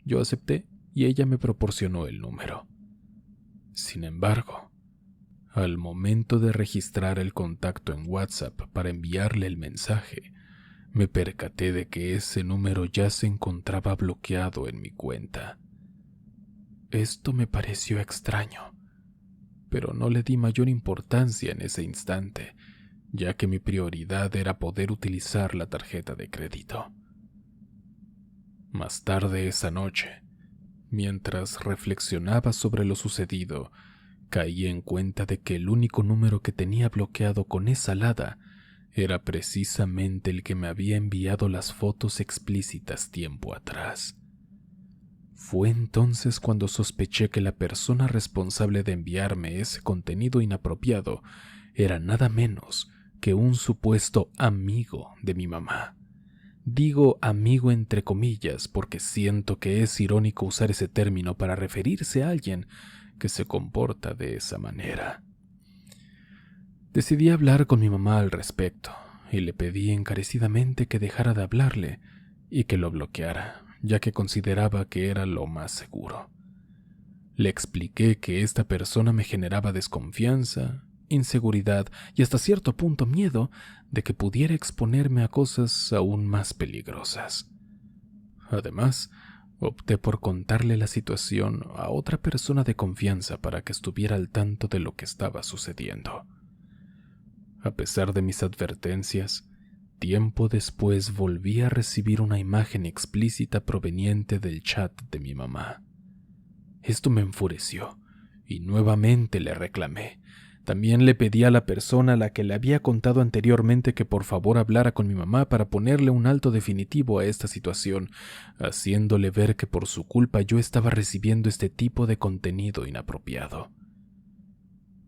Yo acepté y ella me proporcionó el número. Sin embargo, al momento de registrar el contacto en WhatsApp para enviarle el mensaje, me percaté de que ese número ya se encontraba bloqueado en mi cuenta. Esto me pareció extraño, pero no le di mayor importancia en ese instante, ya que mi prioridad era poder utilizar la tarjeta de crédito. Más tarde esa noche, mientras reflexionaba sobre lo sucedido, caí en cuenta de que el único número que tenía bloqueado con esa alada era precisamente el que me había enviado las fotos explícitas tiempo atrás. Fue entonces cuando sospeché que la persona responsable de enviarme ese contenido inapropiado era nada menos que un supuesto amigo de mi mamá. Digo amigo entre comillas porque siento que es irónico usar ese término para referirse a alguien que se comporta de esa manera. Decidí hablar con mi mamá al respecto y le pedí encarecidamente que dejara de hablarle y que lo bloqueara, ya que consideraba que era lo más seguro. Le expliqué que esta persona me generaba desconfianza, inseguridad y hasta cierto punto miedo de que pudiera exponerme a cosas aún más peligrosas. Además, opté por contarle la situación a otra persona de confianza para que estuviera al tanto de lo que estaba sucediendo. A pesar de mis advertencias, tiempo después volví a recibir una imagen explícita proveniente del chat de mi mamá. Esto me enfureció y nuevamente le reclamé. También le pedí a la persona a la que le había contado anteriormente que por favor hablara con mi mamá para ponerle un alto definitivo a esta situación, haciéndole ver que por su culpa yo estaba recibiendo este tipo de contenido inapropiado.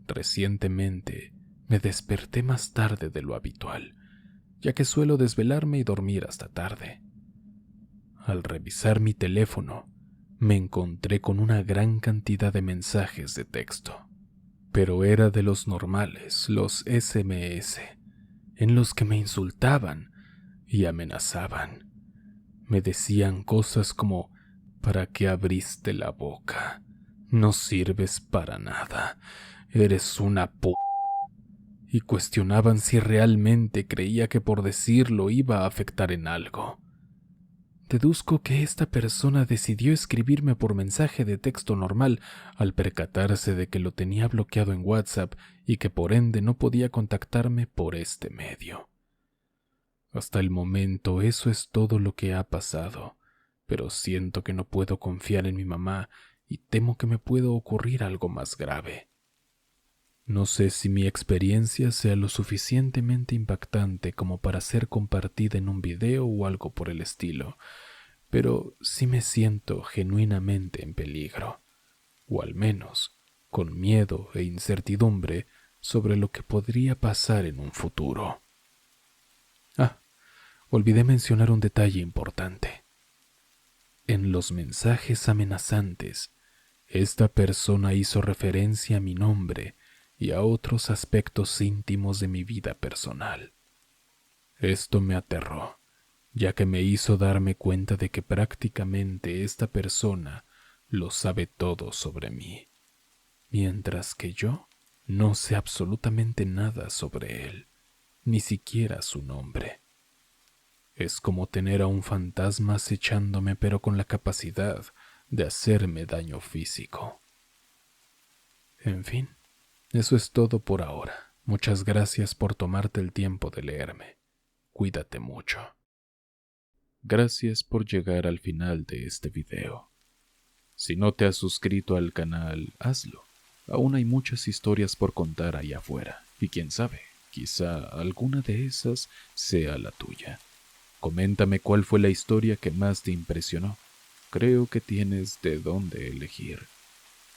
Recientemente me desperté más tarde de lo habitual, ya que suelo desvelarme y dormir hasta tarde. Al revisar mi teléfono, me encontré con una gran cantidad de mensajes de texto, pero era de los normales, los SMS, en los que me insultaban y amenazaban. Me decían cosas como: ¿para qué abriste la boca? No sirves para nada, eres una y cuestionaban si realmente creía que por decirlo iba a afectar en algo. Deduzco que esta persona decidió escribirme por mensaje de texto normal al percatarse de que lo tenía bloqueado en WhatsApp y que por ende no podía contactarme por este medio. Hasta el momento eso es todo lo que ha pasado, pero siento que no puedo confiar en mi mamá y temo que me pueda ocurrir algo más grave. No sé si mi experiencia sea lo suficientemente impactante como para ser compartida en un video o algo por el estilo, pero sí me siento genuinamente en peligro, o al menos con miedo e incertidumbre sobre lo que podría pasar en un futuro. Olvidé mencionar un detalle importante. En los mensajes amenazantes, esta persona hizo referencia a mi nombre y a otros aspectos íntimos de mi vida personal. Esto me aterró, ya que me hizo darme cuenta de que prácticamente esta persona lo sabe todo sobre mí, mientras que yo no sé absolutamente nada sobre él, ni siquiera su nombre. Es como tener a un fantasma acechándome, pero con la capacidad de hacerme daño físico. En fin, eso es todo por ahora. Muchas gracias por tomarte el tiempo de leerme. Cuídate mucho. Gracias por llegar al final de este video. Si no te has suscrito al canal, hazlo. Aún hay muchas historias por contar allá afuera, y quién sabe, quizá alguna de esas sea la tuya. Coméntame cuál fue la historia que más te impresionó. Creo que tienes de dónde elegir.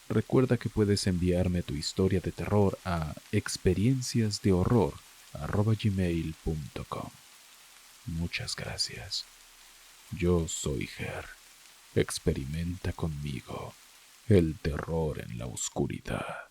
Recuerda que puedes enviarme tu historia de terror a experienciasdehorror@gmail.com. Muchas gracias. Yo soy Ger. Experimenta conmigo el terror en la oscuridad.